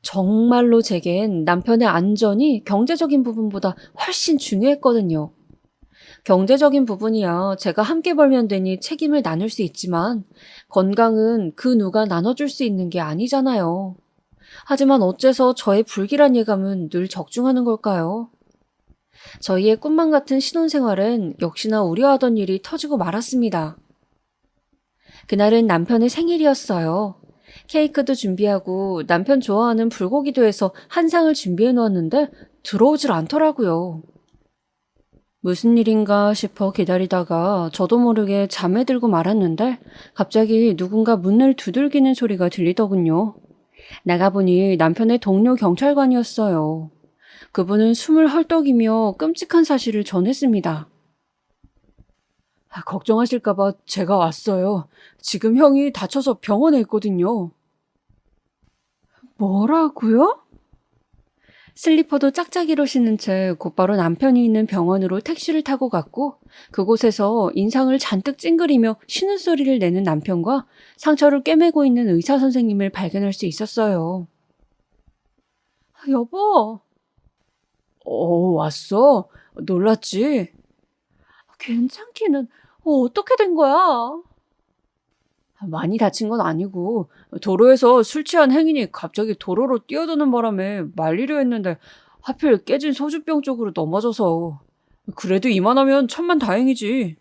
정말로 제겐 남편의 안전이 경제적인 부분보다 훨씬 중요했거든요. 경제적인 부분이야 제가 함께 벌면 되니 책임을 나눌 수 있지만 건강은 그 누가 나눠줄 수 있는 게 아니잖아요. 하지만 어째서 저의 불길한 예감은 늘 적중하는 걸까요? 저희의 꿈만 같은 신혼생활은 역시나 우려하던 일이 터지고 말았습니다. 그날은 남편의 생일이었어요. 케이크도 준비하고 남편 좋아하는 불고기도 해서 한 상을 준비해 놓았는데 들어오질 않더라고요. 무슨 일인가 싶어 기다리다가 저도 모르게 잠에 들고 말았는데 갑자기 누군가 문을 두들기는 소리가 들리더군요. 나가보니 남편의 동료 경찰관이었어요. 그분은 숨을 헐떡이며 끔찍한 사실을 전했습니다. 걱정하실까봐 제가 왔어요. 지금 형이 다쳐서 병원에 있거든요. 뭐라고요? 슬리퍼도 짝짝이로 신은 채 곧바로 남편이 있는 병원으로 택시를 타고 갔고 그곳에서 인상을 잔뜩 찡그리며 쉬는 소리를 내는 남편과 상처를 꿰매고 있는 의사 선생님을 발견할 수 있었어요. 여보. 왔어? 놀랐지? 괜찮기는 어떻게 된 거야? 많이 다친 건 아니고 도로에서 술 취한 행인이 갑자기 도로로 뛰어드는 바람에 말리려 했는데 하필 깨진 소주병 쪽으로 넘어져서. 그래도 이만하면 천만다행이지.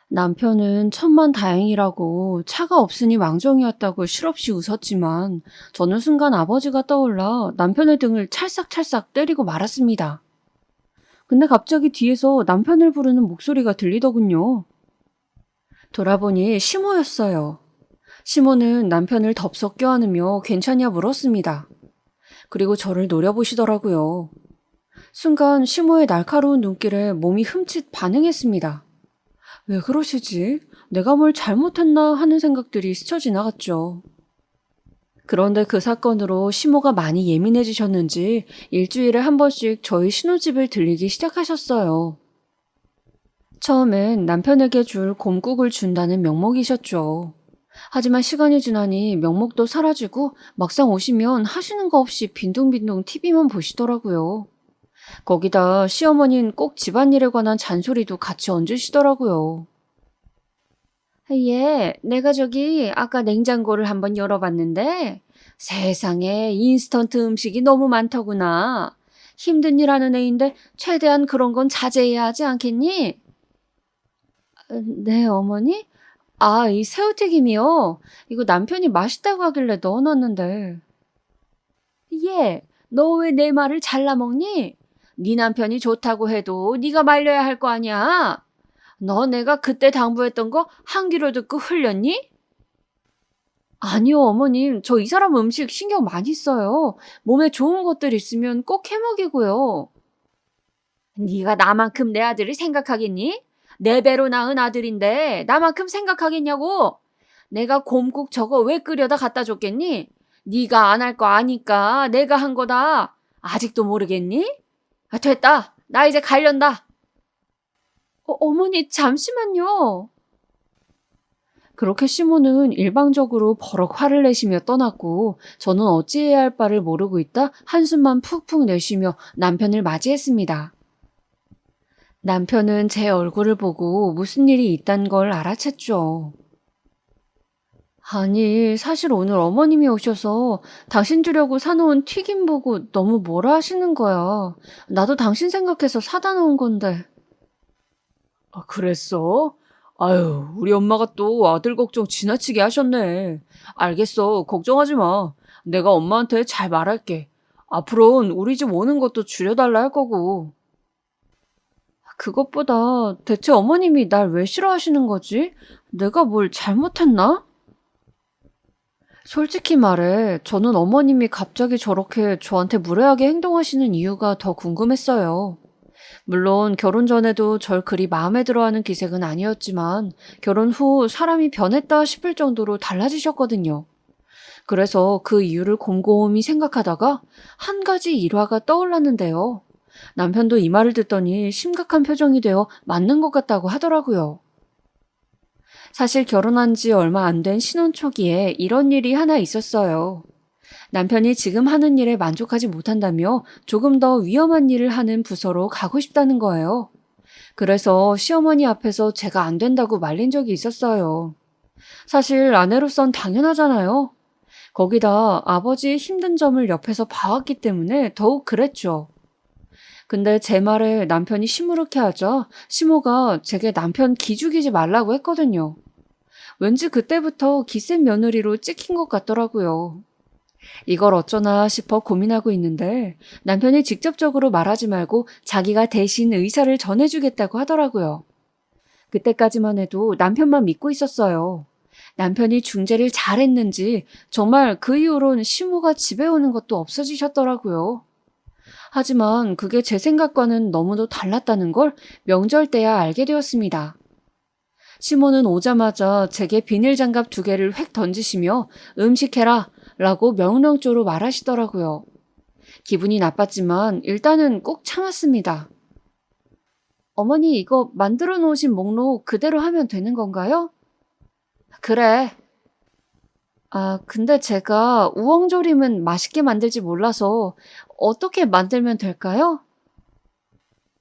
남편은 천만다행이라고 차가 없으니 망정이었다고 실없이 웃었지만 저는 순간 아버지가 떠올라 남편의 등을 찰싹찰싹 때리고 말았습니다. 근데 갑자기 뒤에서 남편을 부르는 목소리가 들리더군요. 돌아보니 시모였어요. 시모는 남편을 덥석 껴안으며 괜찮냐 물었습니다. 그리고 저를 노려보시더라고요. 순간 시모의 날카로운 눈길에 몸이 흠칫 반응했습니다. 왜 그러시지? 내가 뭘 잘못했나 하는 생각들이 스쳐 지나갔죠. 그런데 그 사건으로 시모가 많이 예민해지셨는지 일주일에 한 번씩 저희 신혼집을 들리기 시작하셨어요. 처음엔 남편에게 줄 곰국을 준다는 명목이셨죠. 하지만 시간이 지나니 명목도 사라지고 막상 오시면 하시는 거 없이 빈둥빈둥 TV만 보시더라고요. 거기다 시어머니는 꼭 집안일에 관한 잔소리도 같이 얹으시더라고요. 내가 저기 아까 냉장고를 한번 열어봤는데 세상에 인스턴트 음식이 너무 많더구나. 힘든 일 하는 애인데 최대한 그런 건 자제해야 하지 않겠니? 네, 어머니? 이 새우튀김이요. 이거 남편이 맛있다고 하길래 넣어놨는데. 너 왜 내 말을 잘라먹니? 네 남편이 좋다고 해도 네가 말려야 할 거 아니야. 너 내가 그때 당부했던 거 한 귀로 듣고 흘렸니? 아니요, 어머님. 저 이 사람 음식 신경 많이 써요. 몸에 좋은 것들 있으면 꼭 해먹이고요. 네가 나만큼 내 아들을 생각하겠니? 내 배로 낳은 아들인데 나만큼 생각하겠냐고? 내가 곰국 저거 왜 끓여다 갖다 줬겠니? 네가 안 할 거 아니까 내가 한 거다. 아직도 모르겠니? 아, 됐다. 나 이제 갈련다. 어머니, 잠시만요. 그렇게 시몬은 일방적으로 버럭 화를 내시며 떠났고 저는 어찌해야 할 바를 모르고 있다 한숨만 푹푹 내쉬며 남편을 맞이했습니다. 남편은 제 얼굴을 보고 무슨 일이 있단 걸 알아챘죠. 아니, 사실 오늘 어머님이 오셔서 당신 주려고 사놓은 튀김 보고 너무 뭐라 하시는 거야. 나도 당신 생각해서 사다 놓은 건데. 아, 그랬어? 아유, 우리 엄마가 또 아들 걱정 지나치게 하셨네. 알겠어. 걱정하지 마. 내가 엄마한테 잘 말할게. 앞으로는 우리 집 오는 것도 줄여달라 할 거고. 그것보다 대체 어머님이 날 왜 싫어하시는 거지? 내가 뭘 잘못했나? 솔직히 말해, 저는 어머님이 갑자기 저렇게 저한테 무례하게 행동하시는 이유가 더 궁금했어요. 물론 결혼 전에도 절 그리 마음에 들어하는 기색은 아니었지만 결혼 후 사람이 변했다 싶을 정도로 달라지셨거든요. 그래서 그 이유를 곰곰이 생각하다가 한 가지 일화가 떠올랐는데요. 남편도 이 말을 듣더니 심각한 표정이 되어 맞는 것 같다고 하더라고요. 사실 결혼한 지 얼마 안 된 신혼 초기에 이런 일이 하나 있었어요. 남편이 지금 하는 일에 만족하지 못한다며 조금 더 위험한 일을 하는 부서로 가고 싶다는 거예요. 그래서 시어머니 앞에서 제가 안 된다고 말린 적이 있었어요. 사실 아내로선 당연하잖아요. 거기다 아버지의 힘든 점을 옆에서 봐왔기 때문에 더욱 그랬죠. 근데 제 말에 남편이 시무룩해 하자 시모가 제게 남편 기죽이지 말라고 했거든요. 왠지 그때부터 기센 며느리로 찍힌 것 같더라고요. 이걸 어쩌나 싶어 고민하고 있는데 남편이 직접적으로 말하지 말고 자기가 대신 의사를 전해주겠다고 하더라고요. 그때까지만 해도 남편만 믿고 있었어요. 남편이 중재를 잘했는지 정말 그 이후론 시모가 집에 오는 것도 없어지셨더라고요. 하지만 그게 제 생각과는 너무도 달랐다는 걸 명절 때야 알게 되었습니다. 시모는 오자마자 제게 비닐장갑 2개를 획 던지시며 음식해라 라고 명령조로 말하시더라고요. 기분이 나빴지만 일단은 꼭 참았습니다. 어머니, 이거 만들어 놓으신 목록 그대로 하면 되는 건가요? 그래. 아, 근데 제가 우엉조림은 맛있게 만들지 몰라서 어떻게 만들면 될까요?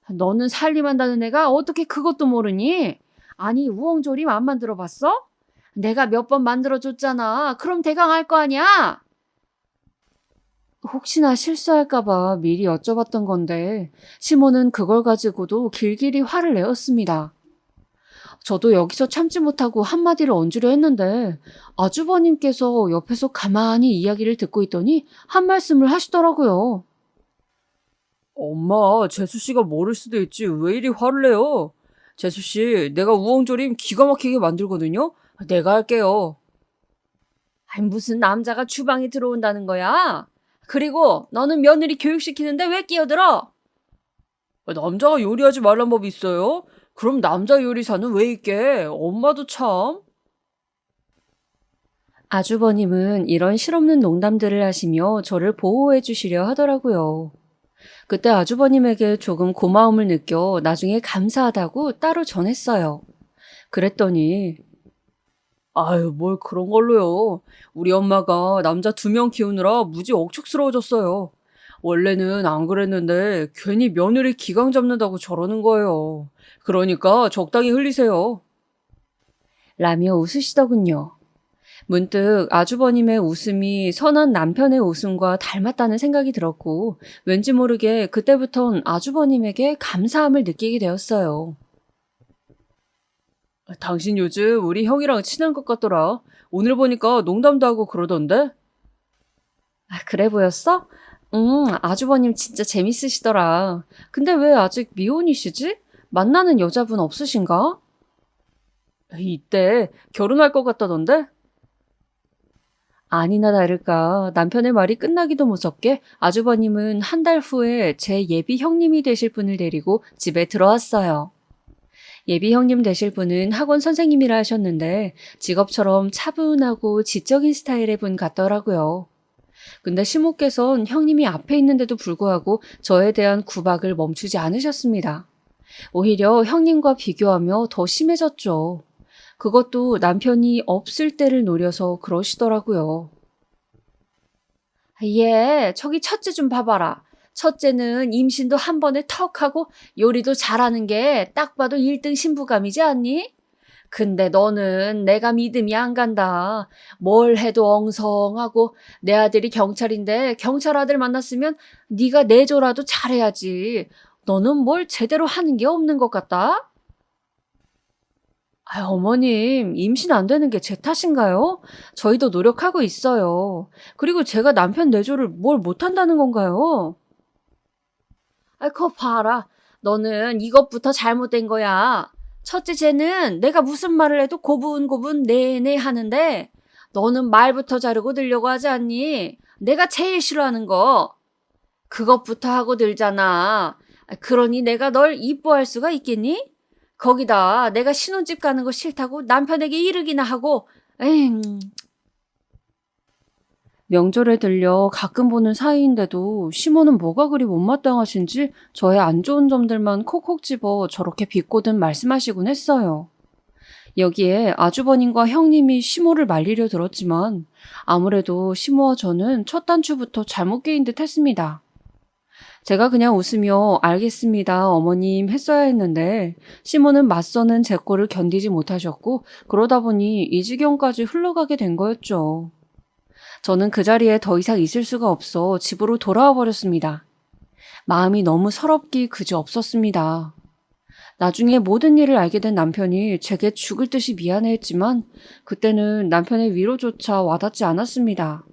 너는 살림한다는 애가 어떻게 그것도 모르니? 아니, 우엉조림 안 만들어 봤어? 내가 몇 번 만들어줬잖아. 그럼 대강 알 거 아니야? 혹시나 실수할까봐 미리 여쭤봤던 건데 시모는 그걸 가지고도 길길이 화를 내었습니다. 저도 여기서 참지 못하고 한마디를 얹으려 했는데 아주버님께서 옆에서 가만히 이야기를 듣고 있더니 한 말씀을 하시더라고요. 엄마, 재수씨가 모를 수도 있지. 왜 이리 화를 내요? 재수씨, 내가 우엉조림 기가 막히게 만들거든요? 내가 할게요. 아니, 무슨 남자가 주방에 들어온다는 거야? 그리고 너는 며느리 교육시키는데 왜 끼어들어? 남자가 요리하지 말란 법이 있어요? 그럼 남자 요리사는 왜 있게? 엄마도 참. 아주버님은 이런 실없는 농담들을 하시며 저를 보호해 주시려 하더라고요. 그때 아주버님에게 조금 고마움을 느껴 나중에 감사하다고 따로 전했어요. 그랬더니 아유, 뭘 그런 걸로요. 우리 엄마가 남자 2명 키우느라 무지 억척스러워졌어요. 원래는 안 그랬는데 괜히 며느리 기강 잡는다고 저러는 거예요. 그러니까 적당히 흘리세요. 라며 웃으시더군요. 문득 아주버님의 웃음이 선한 남편의 웃음과 닮았다는 생각이 들었고 왠지 모르게 그때부턴 아주버님에게 감사함을 느끼게 되었어요. 당신 요즘 우리 형이랑 친한 것 같더라. 오늘 보니까 농담도 하고 그러던데? 아, 그래 보였어? 아주버님 진짜 재밌으시더라. 근데 왜 아직 미혼이시지? 만나는 여자분 없으신가? 이때 결혼할 것 같다던데? 아니나 다를까 남편의 말이 끝나기도 무섭게 아주버님은 한 달 후에 제 예비 형님이 되실 분을 데리고 집에 들어왔어요. 예비 형님 되실 분은 학원 선생님이라 하셨는데 직업처럼 차분하고 지적인 스타일의 분 같더라고요. 근데 시모께선 형님이 앞에 있는데도 불구하고 저에 대한 구박을 멈추지 않으셨습니다. 오히려 형님과 비교하며 더 심해졌죠. 그것도 남편이 없을 때를 노려서 그러시더라고요. 저기 첫째 좀 봐봐라. 첫째는 임신도 한 번에 턱 하고 요리도 잘하는 게 딱 봐도 1등 신부감이지 않니? 근데 너는 내가 믿음이 안 간다. 뭘 해도 엉성하고 내 아들이 경찰인데 경찰 아들 만났으면 네가 내조라도 잘해야지. 너는 뭘 제대로 하는 게 없는 것 같다? 어머님, 임신 안 되는 게 제 탓인가요? 저희도 노력하고 있어요. 그리고 제가 남편 내조를 뭘 못한다는 건가요? 그거 봐라. 너는 이것부터 잘못된 거야. 첫째 쟤는 내가 무슨 말을 해도 고분고분 내내 하는데 너는 말부터 자르고 들려고 하지 않니? 내가 제일 싫어하는 거. 그것부터 하고 들잖아. 그러니 내가 널 이뻐할 수가 있겠니? 거기다 내가 신혼집 가는 거 싫다고 남편에게 이르기나 하고, 에잉. 명절에 들려 가끔 보는 사이인데도 시모는 뭐가 그리 못마땅하신지 저의 안 좋은 점들만 콕콕 집어 저렇게 비꼬듯 말씀하시곤 했어요. 여기에 아주버님과 형님이 시모를 말리려 들었지만 아무래도 시모와 저는 첫 단추부터 잘못 깨인 듯 했습니다. 제가 그냥 웃으며 알겠습니다 어머님 했어야 했는데 시모는 맞서는 제 꼴을 견디지 못하셨고 그러다 보니 이 지경까지 흘러가게 된 거였죠. 저는 그 자리에 더 이상 있을 수가 없어 집으로 돌아와 버렸습니다. 마음이 너무 서럽기 그지없었습니다. 나중에 모든 일을 알게 된 남편이 제게 죽을 듯이 미안해했지만 그때는 남편의 위로조차 와닿지 않았습니다.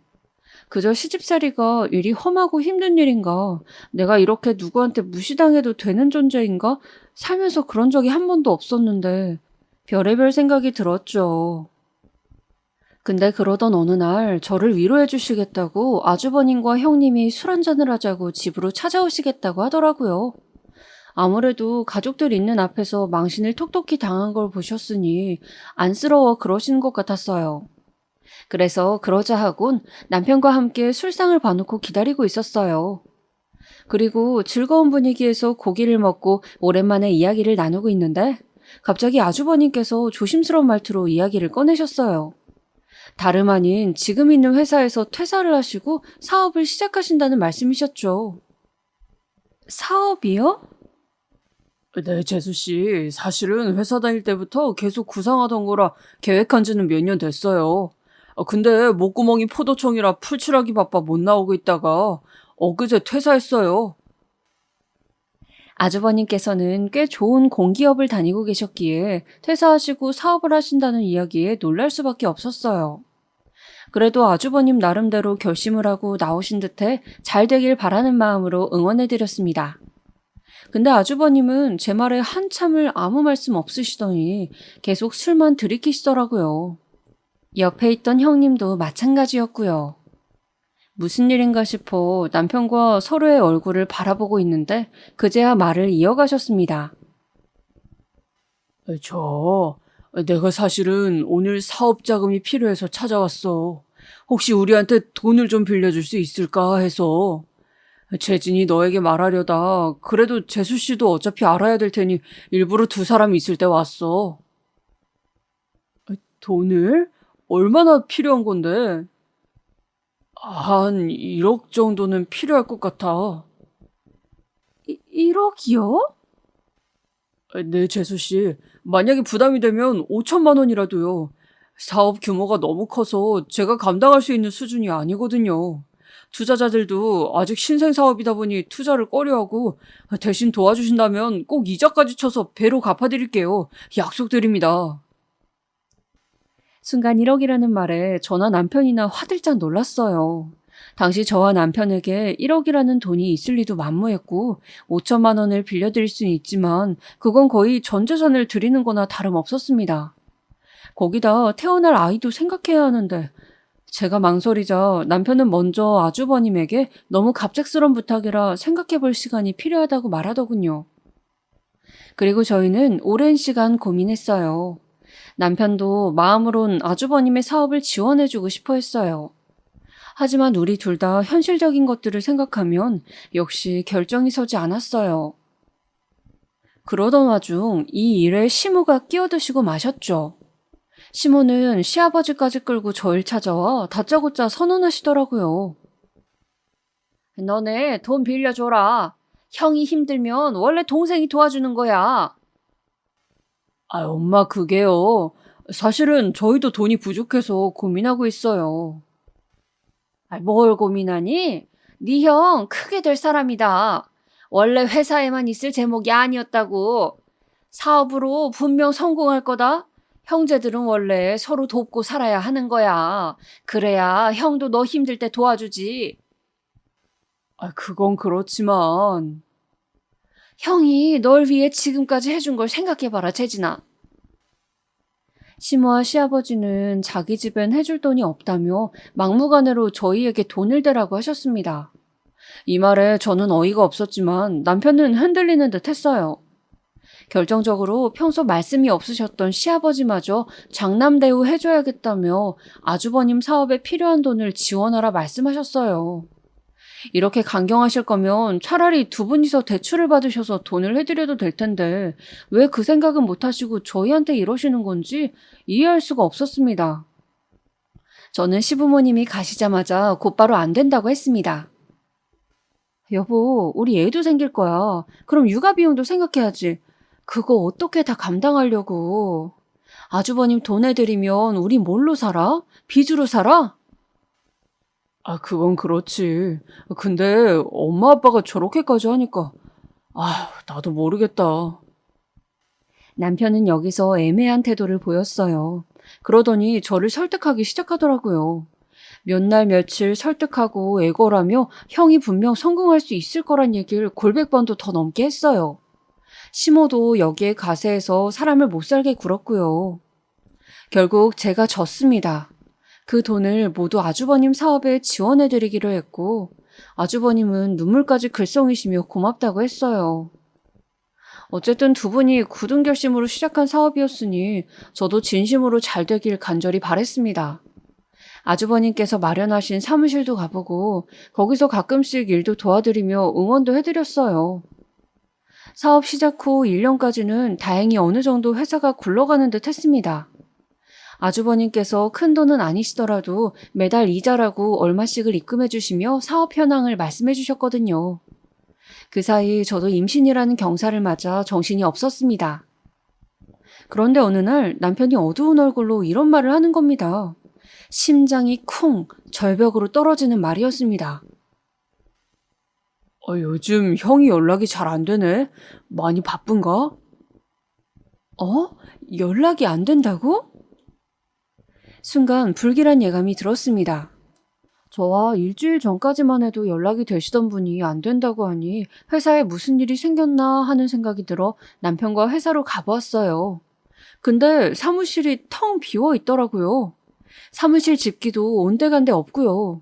그저 시집살이가 일이 험하고 힘든 일인가, 내가 이렇게 누구한테 무시당해도 되는 존재인가, 살면서 그런 적이 한 번도 없었는데 별의별 생각이 들었죠. 근데 그러던 어느 날 저를 위로해 주시겠다고 아주버님과 형님이 술 한잔을 하자고 집으로 찾아오시겠다고 하더라고요. 아무래도 가족들 있는 앞에서 망신을 톡톡히 당한 걸 보셨으니 안쓰러워 그러시는 것 같았어요. 그래서 그러자 하곤 남편과 함께 술상을 봐놓고 기다리고 있었어요. 그리고 즐거운 분위기에서 고기를 먹고 오랜만에 이야기를 나누고 있는데 갑자기 아주버님께서 조심스러운 말투로 이야기를 꺼내셨어요. 다름 아닌 지금 있는 회사에서 퇴사를 하시고 사업을 시작하신다는 말씀이셨죠. 사업이요? 네, 재수씨. 사실은 회사 다닐 때부터 계속 구상하던 거라 계획한 지는 몇 년 됐어요. 근데 목구멍이 포도청이라 풀칠하기 바빠 못 나오고 있다가 엊그제 퇴사했어요. 아주버님께서는 꽤 좋은 공기업을 다니고 계셨기에 퇴사하시고 사업을 하신다는 이야기에 놀랄 수밖에 없었어요. 그래도 아주버님 나름대로 결심을 하고 나오신 듯해 잘 되길 바라는 마음으로 응원해드렸습니다. 근데 아주버님은 제 말에 한참을 아무 말씀 없으시더니 계속 술만 들이키시더라고요. 옆에 있던 형님도 마찬가지였고요. 무슨 일인가 싶어 남편과 서로의 얼굴을 바라보고 있는데 그제야 말을 이어가셨습니다. 내가 사실은 오늘 사업 자금이 필요해서 찾아왔어. 혹시 우리한테 돈을 좀 빌려줄 수 있을까 해서. 재진이 너에게 말하려다 그래도 재수씨도 어차피 알아야 될 테니 일부러 두 사람 있을 때 왔어. 돈을? 얼마나 필요한 건데? 한 1억 정도는 필요할 것 같아. 1억이요? 네, 재수씨. 만약에 부담이 되면 5천만 원이라도요. 사업 규모가 너무 커서 제가 감당할 수 있는 수준이 아니거든요. 투자자들도 아직 신생 사업이다 보니 투자를 꺼려하고 대신 도와주신다면 꼭 이자까지 쳐서 배로 갚아드릴게요. 약속드립니다. 순간 1억이라는 말에 저나 남편이나 화들짝 놀랐어요. 당시 저와 남편에게 1억이라는 돈이 있을 리도 만무했고 5천만 원을 빌려드릴 수는 있지만 그건 거의 전 재산을 드리는 거나 다름없었습니다. 거기다 태어날 아이도 생각해야 하는데 제가 망설이자 남편은 먼저 아주버님에게 너무 갑작스런 부탁이라 생각해 볼 시간이 필요하다고 말하더군요. 그리고 저희는 오랜 시간 고민했어요. 남편도 마음으론 아주버님의 사업을 지원해주고 싶어 했어요. 하지만 우리 둘 다 현실적인 것들을 생각하면 역시 결정이 서지 않았어요. 그러던 와중 이 일에 시모가 끼어드시고 마셨죠. 시모는 시아버지까지 끌고 저를 찾아와 다짜고짜 선언하시더라고요. 너네 돈 빌려줘라. 형이 힘들면 원래 동생이 도와주는 거야. 아, 엄마, 그게요. 사실은 저희도 돈이 부족해서 고민하고 있어요. 뭘 고민하니? 네 형 크게 될 사람이다. 원래 회사에만 있을 제목이 아니었다고. 사업으로 분명 성공할 거다. 형제들은 원래 서로 돕고 살아야 하는 거야. 그래야 형도 너 힘들 때 도와주지. 아, 그건 그렇지만. 형이 널 위해 지금까지 해준 걸 생각해봐라, 재진아. 시모와 시아버지는 자기 집엔 해줄 돈이 없다며 막무가내로 저희에게 돈을 대라고 하셨습니다. 이 말에 저는 어이가 없었지만 남편은 흔들리는 듯 했어요. 결정적으로 평소 말씀이 없으셨던 시아버지마저 장남대우 해줘야겠다며 아주버님 사업에 필요한 돈을 지원하라 말씀하셨어요. 이렇게 강경하실 거면 차라리 두 분이서 대출을 받으셔서 돈을 해드려도 될 텐데 왜 그 생각은 못 하시고 저희한테 이러시는 건지 이해할 수가 없었습니다. 저는 시부모님이 가시자마자 곧바로 안 된다고 했습니다. 여보, 우리 애도 생길 거야. 그럼 육아 비용도 생각해야지. 그거 어떻게 다 감당하려고. 아주버님 돈 해드리면 우리 뭘로 살아? 빚으로 살아? 아, 그건 그렇지. 근데 엄마 아빠가 저렇게까지 하니까. 아, 나도 모르겠다. 남편은 여기서 애매한 태도를 보였어요. 그러더니 저를 설득하기 시작하더라고요. 몇 날 며칠 설득하고 애걸하며 형이 분명 성공할 수 있을 거란 얘기를 골백 번도 더 넘게 했어요. 시모도 여기에 가세해서 사람을 못 살게 굴었고요. 결국 제가 졌습니다. 그 돈을 모두 아주버님 사업에 지원해드리기로 했고 아주버님은 눈물까지 글썽이시며 고맙다고 했어요. 어쨌든 두 분이 굳은 결심으로 시작한 사업이었으니 저도 진심으로 잘 되길 간절히 바랬습니다. 아주버님께서 마련하신 사무실도 가보고 거기서 가끔씩 일도 도와드리며 응원도 해드렸어요. 사업 시작 후 1년까지는 다행히 어느 정도 회사가 굴러가는 듯 했습니다. 아주버님께서 큰 돈은 아니시더라도 매달 이자라고 얼마씩을 입금해 주시며 사업 현황을 말씀해 주셨거든요. 그 사이 저도 임신이라는 경사를 맞아 정신이 없었습니다. 그런데 어느 날 남편이 어두운 얼굴로 이런 말을 하는 겁니다. 심장이 쿵 절벽으로 떨어지는 말이었습니다. 요즘 형이 연락이 잘 안 되네. 많이 바쁜가? 연락이 안 된다고? 순간 불길한 예감이 들었습니다. 저와 일주일 전까지만 해도 연락이 되시던 분이 안 된다고 하니 회사에 무슨 일이 생겼나 하는 생각이 들어 남편과 회사로 가보았어요. 근데 사무실이 텅 비어 있더라고요. 사무실 집기도 온데간데 없고요.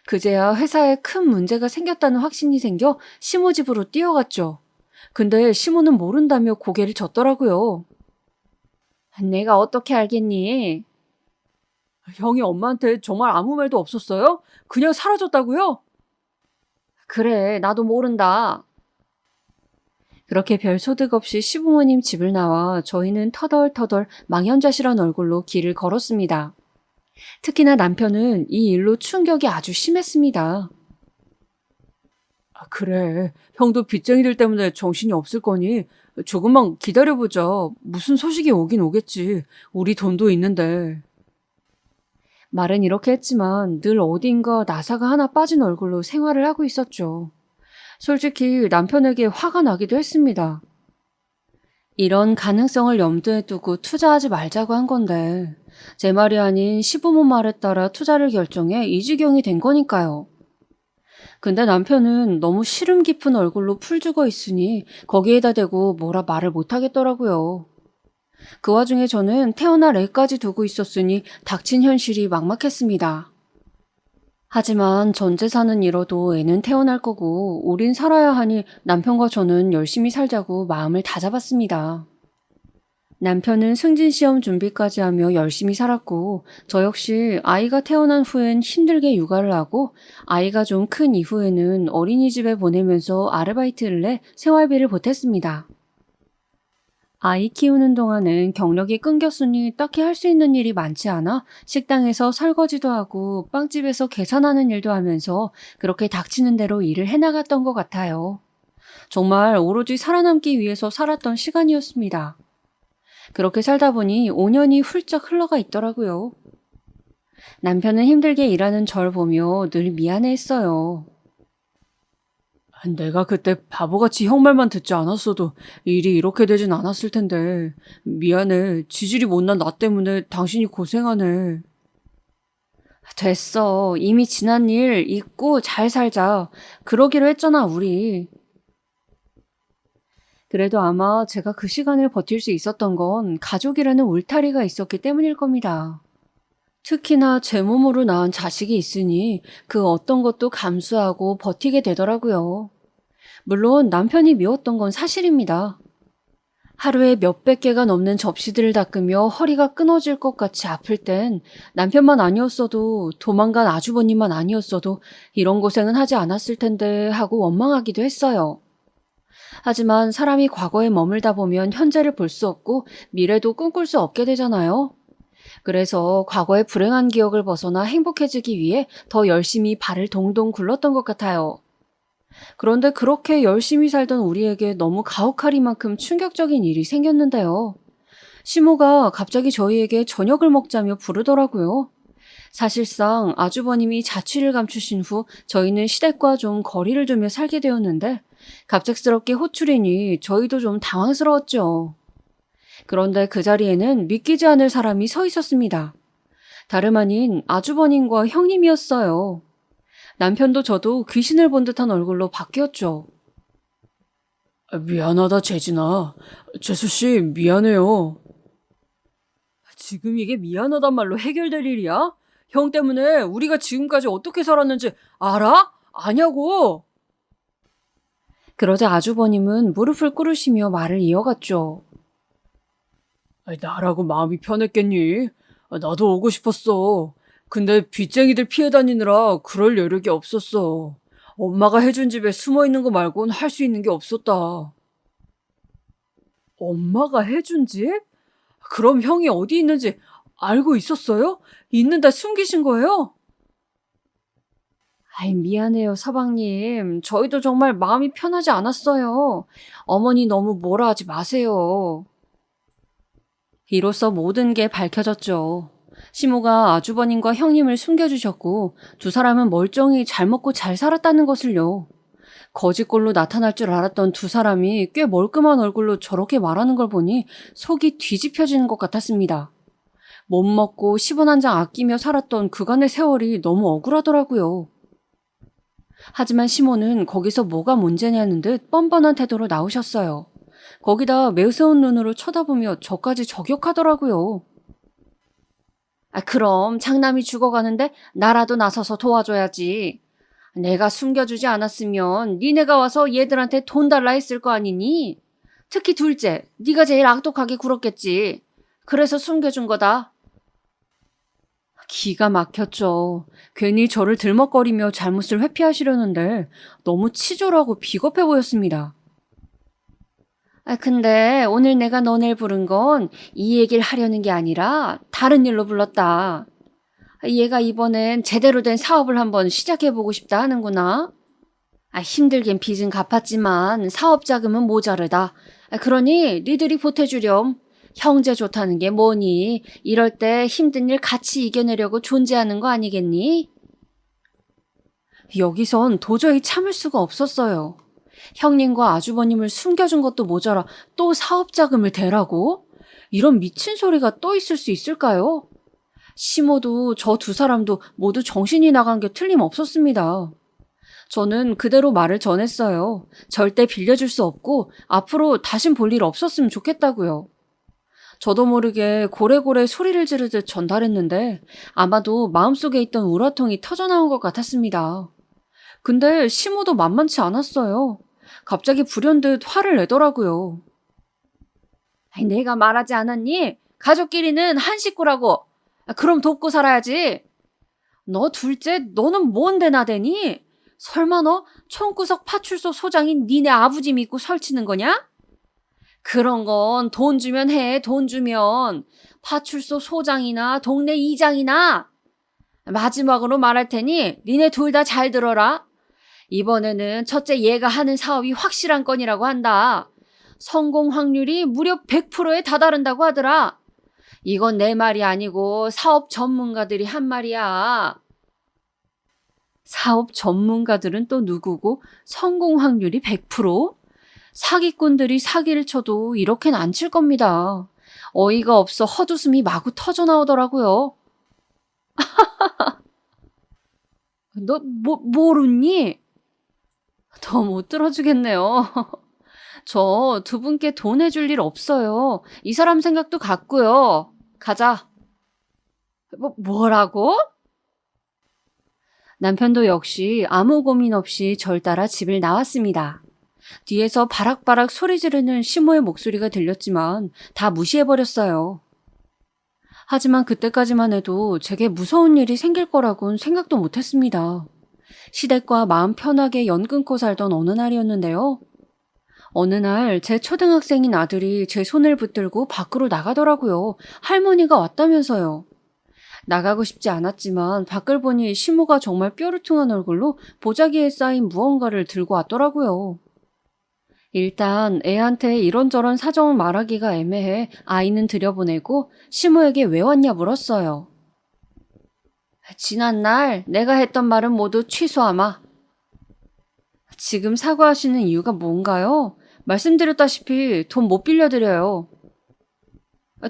그제야 회사에 큰 문제가 생겼다는 확신이 생겨 시모 집으로 뛰어갔죠. 근데 시모는 모른다며 고개를 젓더라고요. 내가 어떻게 알겠니? 형이 엄마한테 정말 아무 말도 없었어요? 그냥 사라졌다고요? 그래, 나도 모른다. 그렇게 별 소득 없이 시부모님 집을 나와 저희는 터덜터덜 망연자실한 얼굴로 길을 걸었습니다. 특히나 남편은 이 일로 충격이 아주 심했습니다. 아, 그래. 형도 빚쟁이들 때문에 정신이 없을 거니 조금만 기다려보자. 무슨 소식이 오긴 오겠지. 우리 돈도 있는데. 말은 이렇게 했지만 늘 어딘가 나사가 하나 빠진 얼굴로 생활을 하고 있었죠. 솔직히 남편에게 화가 나기도 했습니다. 이런 가능성을 염두에 두고 투자하지 말자고 한 건데 제 말이 아닌 시부모 말에 따라 투자를 결정해 이 지경이 된 거니까요. 근데 남편은 너무 시름 깊은 얼굴로 풀 죽어 있으니 거기에다 대고 뭐라 말을 못 하겠더라고요. 그 와중에 저는 태어날 애까지 두고 있었으니 닥친 현실이 막막했습니다. 하지만 전 재산은 잃어도 애는 태어날 거고 우린 살아야 하니 남편과 저는 열심히 살자고 마음을 다잡았습니다. 남편은 승진시험 준비까지 하며 열심히 살았고 저 역시 아이가 태어난 후엔 힘들게 육아를 하고 아이가 좀 큰 이후에는 어린이집에 보내면서 아르바이트를 해 생활비를 보탰습니다. 아이 키우는 동안은 경력이 끊겼으니 딱히 할 수 있는 일이 많지 않아 식당에서 설거지도 하고 빵집에서 계산하는 일도 하면서 그렇게 닥치는 대로 일을 해나갔던 것 같아요. 정말 오로지 살아남기 위해서 살았던 시간이었습니다. 그렇게 살다 보니 5년이 훌쩍 흘러가 있더라고요. 남편은 힘들게 일하는 절 보며 늘 미안해했어요. 내가 그때 바보같이 형 말만 듣지 않았어도 일이 이렇게 되진 않았을 텐데. 미안해. 지질이 못난 나 때문에 당신이 고생하네. 됐어. 이미 지난 일 잊고 잘 살자. 그러기로 했잖아, 우리. 그래도 아마 제가 그 시간을 버틸 수 있었던 건 가족이라는 울타리가 있었기 때문일 겁니다. 특히나 제 몸으로 낳은 자식이 있으니 그 어떤 것도 감수하고 버티게 되더라고요. 물론 남편이 미웠던 건 사실입니다. 하루에 몇백 개가 넘는 접시들을 닦으며 허리가 끊어질 것 같이 아플 땐 남편만 아니었어도 도망간 아주버님만 아니었어도 이런 고생은 하지 않았을 텐데 하고 원망하기도 했어요. 하지만 사람이 과거에 머물다 보면 현재를 볼 수 없고 미래도 꿈꿀 수 없게 되잖아요. 그래서 과거의 불행한 기억을 벗어나 행복해지기 위해 더 열심히 발을 동동 굴렀던 것 같아요. 그런데 그렇게 열심히 살던 우리에게 너무 가혹하리만큼 충격적인 일이 생겼는데요. 시모가 갑자기 저희에게 저녁을 먹자며 부르더라고요. 사실상 아주버님이 자취를 감추신 후 저희는 시댁과 좀 거리를 두며 살게 되었는데 갑작스럽게 호출이니 저희도 좀 당황스러웠죠. 그런데 그 자리에는 믿기지 않을 사람이 서 있었습니다. 다름 아닌 아주버님과 형님이었어요. 남편도 저도 귀신을 본 듯한 얼굴로 바뀌었죠. 미안하다, 재진아. 재수씨, 미안해요. 지금 이게 미안하단 말로 해결될 일이야? 형 때문에 우리가 지금까지 어떻게 살았는지 알아? 아냐고! 그러자 아주버님은 무릎을 꿇으시며 말을 이어갔죠. 나라고 마음이 편했겠니? 나도 오고 싶었어. 근데 빚쟁이들 피해 다니느라 그럴 여력이 없었어. 엄마가 해준 집에 숨어 있는 거 말곤 할 수 있는 게 없었다. 엄마가 해준 집? 그럼 형이 어디 있는지 알고 있었어요? 있는데 숨기신 거예요? 아이, 미안해요, 서방님. 저희도 정말 마음이 편하지 않았어요. 어머니 너무 뭐라 하지 마세요. 이로써 모든 게 밝혀졌죠. 시모가 아주버님과 형님을 숨겨주셨고 두 사람은 멀쩡히 잘 먹고 잘 살았다는 것을요. 거짓골로 나타날 줄 알았던 두 사람이 꽤 멀끔한 얼굴로 저렇게 말하는 걸 보니 속이 뒤집혀지는 것 같았습니다. 못 먹고 10원 한 장 아끼며 살았던 그간의 세월이 너무 억울하더라고요. 하지만 시모는 거기서 뭐가 문제냐는 듯 뻔뻔한 태도로 나오셨어요. 거기다 매서운 눈으로 쳐다보며 저까지 저격하더라고요. 그럼 장남이 죽어가는데 나라도 나서서 도와줘야지. 내가 숨겨주지 않았으면 니네가 와서 얘들한테 돈 달라 했을 거 아니니? 특히 둘째, 네가 제일 악독하게 굴었겠지. 그래서 숨겨준 거다. 기가 막혔죠. 괜히 저를 들먹거리며 잘못을 회피하시려는데 너무 치졸하고 비겁해 보였습니다. 근데 오늘 내가 너네를 부른 건 이 얘기를 하려는 게 아니라 다른 일로 불렀다. 얘가 이번엔 제대로 된 사업을 한번 시작해보고 싶다 하는구나. 힘들긴 빚은 갚았지만 사업 자금은 모자르다. 그러니 니들이 보태주렴. 형제 좋다는 게 뭐니? 이럴 때 힘든 일 같이 이겨내려고 존재하는 거 아니겠니? 여기선 도저히 참을 수가 없었어요. 형님과 아주버님을 숨겨준 것도 모자라 또 사업 자금을 대라고? 이런 미친 소리가 또 있을 수 있을까요? 시모도 저 두 사람도 모두 정신이 나간 게 틀림없었습니다. 저는 그대로 말을 전했어요. 절대 빌려줄 수 없고 앞으로 다신 볼 일 없었으면 좋겠다고요. 저도 모르게 고래고래 소리를 지르듯 전달했는데 아마도 마음속에 있던 우라통이 터져나온 것 같았습니다. 근데 시모도 만만치 않았어요. 갑자기 불현듯 화를 내더라고요. 아니, 내가 말하지 않았니? 가족끼리는 한 식구라고. 그럼 돕고 살아야지. 너 둘째, 너는 뭔데 나대니? 설마 너 총구석 파출소 소장인 니네 아버지 믿고 설치는 거냐? 그런 건 돈 주면 해, 돈 주면. 파출소 소장이나 동네 이장이나. 마지막으로 말할 테니 니네 둘 다 잘 들어라. 이번에는 첫째 얘가 하는 사업이 확실한 건이라고 한다. 성공 확률이 무려 100%에 다다른다고 하더라. 이건 내 말이 아니고 사업 전문가들이 한 말이야. 사업 전문가들은 또 누구고 성공 확률이 100%? 사기꾼들이 사기를 쳐도 이렇게는 안 칠 겁니다. 어이가 없어 헛웃음이 마구 터져나오더라고요. 너 모르니? 더 못 들어주겠네요. 저 두 분께 돈 해줄 일 없어요. 이 사람 생각도 같고요. 가자. 뭐라고? 남편도 역시 아무 고민 없이 절 따라 집을 나왔습니다. 뒤에서 바락바락 소리 지르는 시모의 목소리가 들렸지만 다 무시해버렸어요. 하지만 그때까지만 해도 제게 무서운 일이 생길 거라곤 생각도 못했습니다. 시댁과 마음 편하게 연 끊고 살던 어느 날이었는데요. 어느 날 제 초등학생인 아들이 제 손을 붙들고 밖으로 나가더라고요. 할머니가 왔다면서요. 나가고 싶지 않았지만 밖을 보니 시모가 정말 뾰루퉁한 얼굴로 보자기에 쌓인 무언가를 들고 왔더라고요. 일단 애한테 이런저런 사정을 말하기가 애매해 아이는 들여보내고 시모에게 왜 왔냐 물었어요. 지난날 내가 했던 말은 모두 취소하마. 지금 사과하시는 이유가 뭔가요? 말씀드렸다시피 돈 못 빌려드려요.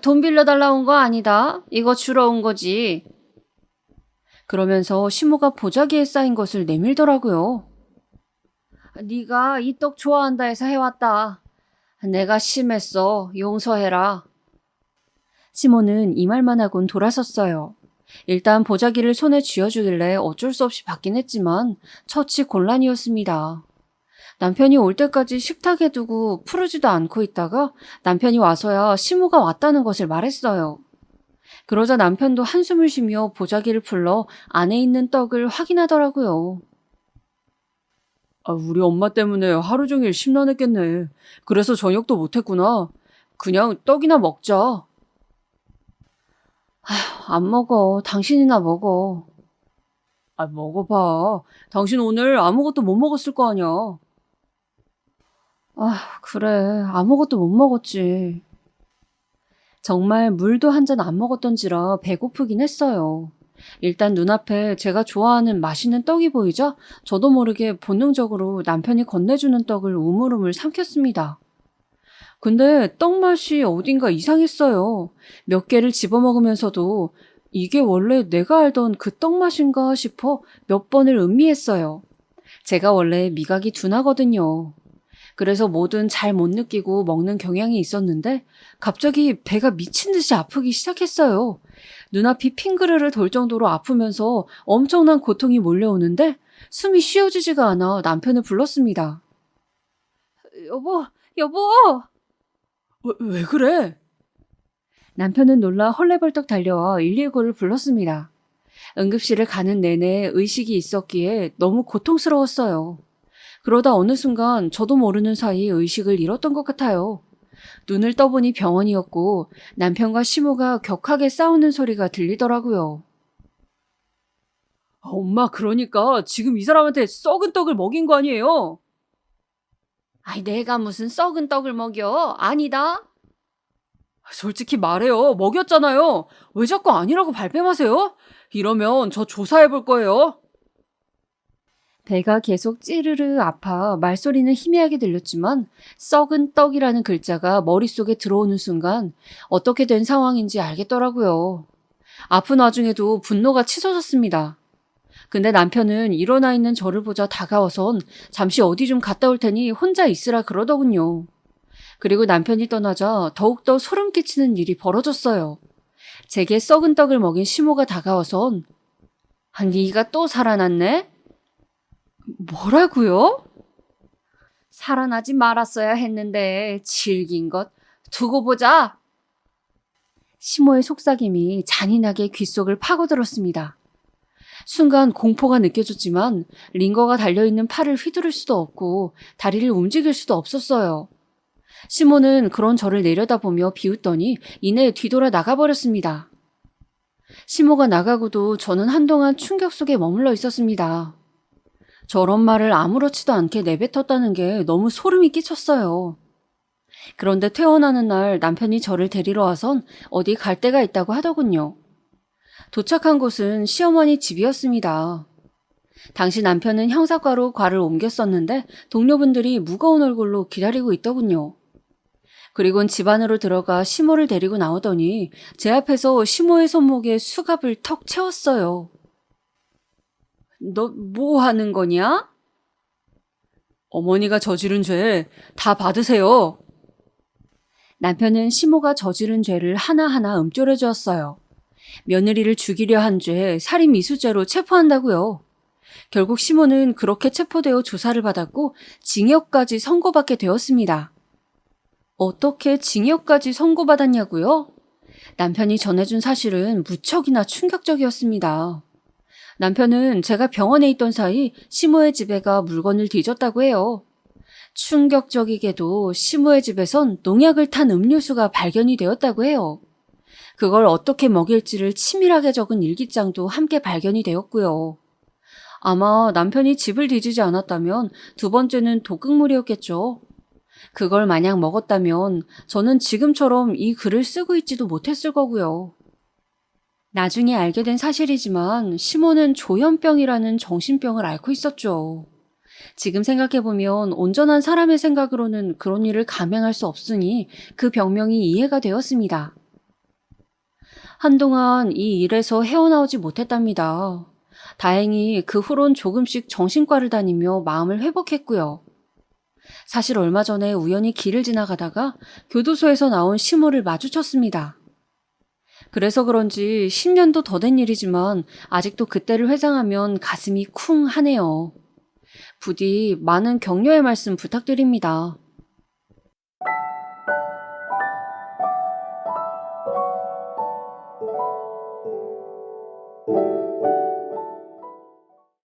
돈 빌려달라 온 거 아니다. 이거 주러 온 거지. 그러면서 시모가 보자기에 쌓인 것을 내밀더라고요. 네가 이 떡 좋아한다 해서 해왔다. 내가 심했어. 용서해라. 시모는 이 말만 하곤 돌아섰어요. 일단 보자기를 손에 쥐어주길래 어쩔 수 없이 받긴 했지만 처치 곤란이었습니다. 남편이 올 때까지 식탁에 두고 푸르지도 않고 있다가 남편이 와서야 시모가 왔다는 것을 말했어요. 그러자 남편도 한숨을 쉬며 보자기를 풀러 안에 있는 떡을 확인하더라고요. 우리 엄마 때문에 하루 종일 심란했겠네. 그래서 저녁도 못했구나. 그냥 떡이나 먹자. 안 먹어. 당신이나 먹어. 먹어봐. 당신 오늘 아무것도 못 먹었을 거 아니야. 그래. 아무것도 못 먹었지. 정말 물도 한 잔 안 먹었던지라 배고프긴 했어요. 일단 눈앞에 제가 좋아하는 맛있는 떡이 보이자 저도 모르게 본능적으로 남편이 건네주는 떡을 우물우물 삼켰습니다. 근데 떡 맛이 어딘가 이상했어요. 몇 개를 집어먹으면서도 이게 원래 내가 알던 그 떡 맛인가 싶어 몇 번을 음미했어요. 제가 원래 미각이 둔하거든요. 그래서 뭐든 잘 못 느끼고 먹는 경향이 있었는데 갑자기 배가 미친 듯이 아프기 시작했어요. 눈앞이 핑그르르 돌 정도로 아프면서 엄청난 고통이 몰려오는데 숨이 쉬어지지가 않아 남편을 불렀습니다. 여보! 왜 그래? 남편은 놀라 헐레벌떡 달려와 119를 불렀습니다. 응급실을 가는 내내 의식이 있었기에 너무 고통스러웠어요. 그러다 어느 순간 저도 모르는 사이 의식을 잃었던 것 같아요. 눈을 떠보니 병원이었고 남편과 시모가 격하게 싸우는 소리가 들리더라고요. 엄마, 그러니까 지금 이 사람한테 썩은 떡을 먹인 거 아니에요? 내가 무슨 썩은 떡을 먹여? 아니다. 솔직히 말해요. 먹였잖아요. 왜 자꾸 아니라고 발뺌하세요? 이러면 저 조사해 볼 거예요. 배가 계속 찌르르 아파 말소리는 희미하게 들렸지만 썩은 떡이라는 글자가 머릿속에 들어오는 순간 어떻게 된 상황인지 알겠더라고요. 아픈 와중에도 분노가 치솟았습니다. 근데 남편은 일어나 있는 저를 보자 다가와선 잠시 어디 좀 갔다 올 테니 혼자 있으라 그러더군요. 그리고 남편이 떠나자 더욱더 소름 끼치는 일이 벌어졌어요. 제게 썩은 떡을 먹인 시모가 다가와선 네가 또 살아났네? 뭐라고요? 살아나지 말았어야 했는데 질긴 것 두고 보자. 시모의 속삭임이 잔인하게 귓속을 파고들었습니다. 순간 공포가 느껴졌지만 링거가 달려있는 팔을 휘두를 수도 없고 다리를 움직일 수도 없었어요. 시모는 그런 저를 내려다보며 비웃더니 이내 뒤돌아 나가버렸습니다. 시모가 나가고도 저는 한동안 충격 속에 머물러 있었습니다. 저런 말을 아무렇지도 않게 내뱉었다는 게 너무 소름이 끼쳤어요. 그런데 퇴원하는 날 남편이 저를 데리러 와선 어디 갈 데가 있다고 하더군요. 도착한 곳은 시어머니 집이었습니다. 당시 남편은 형사과로 과를 옮겼었는데 동료분들이 무거운 얼굴로 기다리고 있더군요. 그리곤 집 안으로 들어가 시모를 데리고 나오더니 제 앞에서 시모의 손목에 수갑을 턱 채웠어요. 너 뭐 하는 거냐? 어머니가 저지른 죄 다 받으세요. 남편은 시모가 저지른 죄를 하나하나 음ጮ려 주었어요. 며느리를 죽이려 한 죄, 살인 미수죄로 체포한다고요. 결국 시모는 그렇게 체포되어 조사를 받았고 징역까지 선고받게 되었습니다. 어떻게 징역까지 선고받았냐고요? 남편이 전해준 사실은 무척이나 충격적이었습니다. 남편은 제가 병원에 있던 사이 시모의 집에 가 물건을 뒤졌다고 해요. 충격적이게도 시모의 집에선 농약을 탄 음료수가 발견이 되었다고 해요. 그걸 어떻게 먹일지를 치밀하게 적은 일기장도 함께 발견이 되었고요. 아마 남편이 집을 뒤지지 않았다면 두 번째는 독극물이었겠죠. 그걸 만약 먹었다면 저는 지금처럼 이 글을 쓰고 있지도 못했을 거고요. 나중에 알게 된 사실이지만 시모는 조현병이라는 정신병을 앓고 있었죠. 지금 생각해보면 온전한 사람의 생각으로는 그런 일을 감행할 수 없으니 그 병명이 이해가 되었습니다. 한동안 이 일에서 헤어나오지 못했답니다. 다행히 그 후론 조금씩 정신과를 다니며 마음을 회복했고요. 사실 얼마 전에 우연히 길을 지나가다가 교도소에서 나온 시모를 마주쳤습니다. 그래서 그런지 10년도 더 된 일이지만 아직도 그때를 회상하면 가슴이 쿵 하네요. 부디 많은 격려의 말씀 부탁드립니다.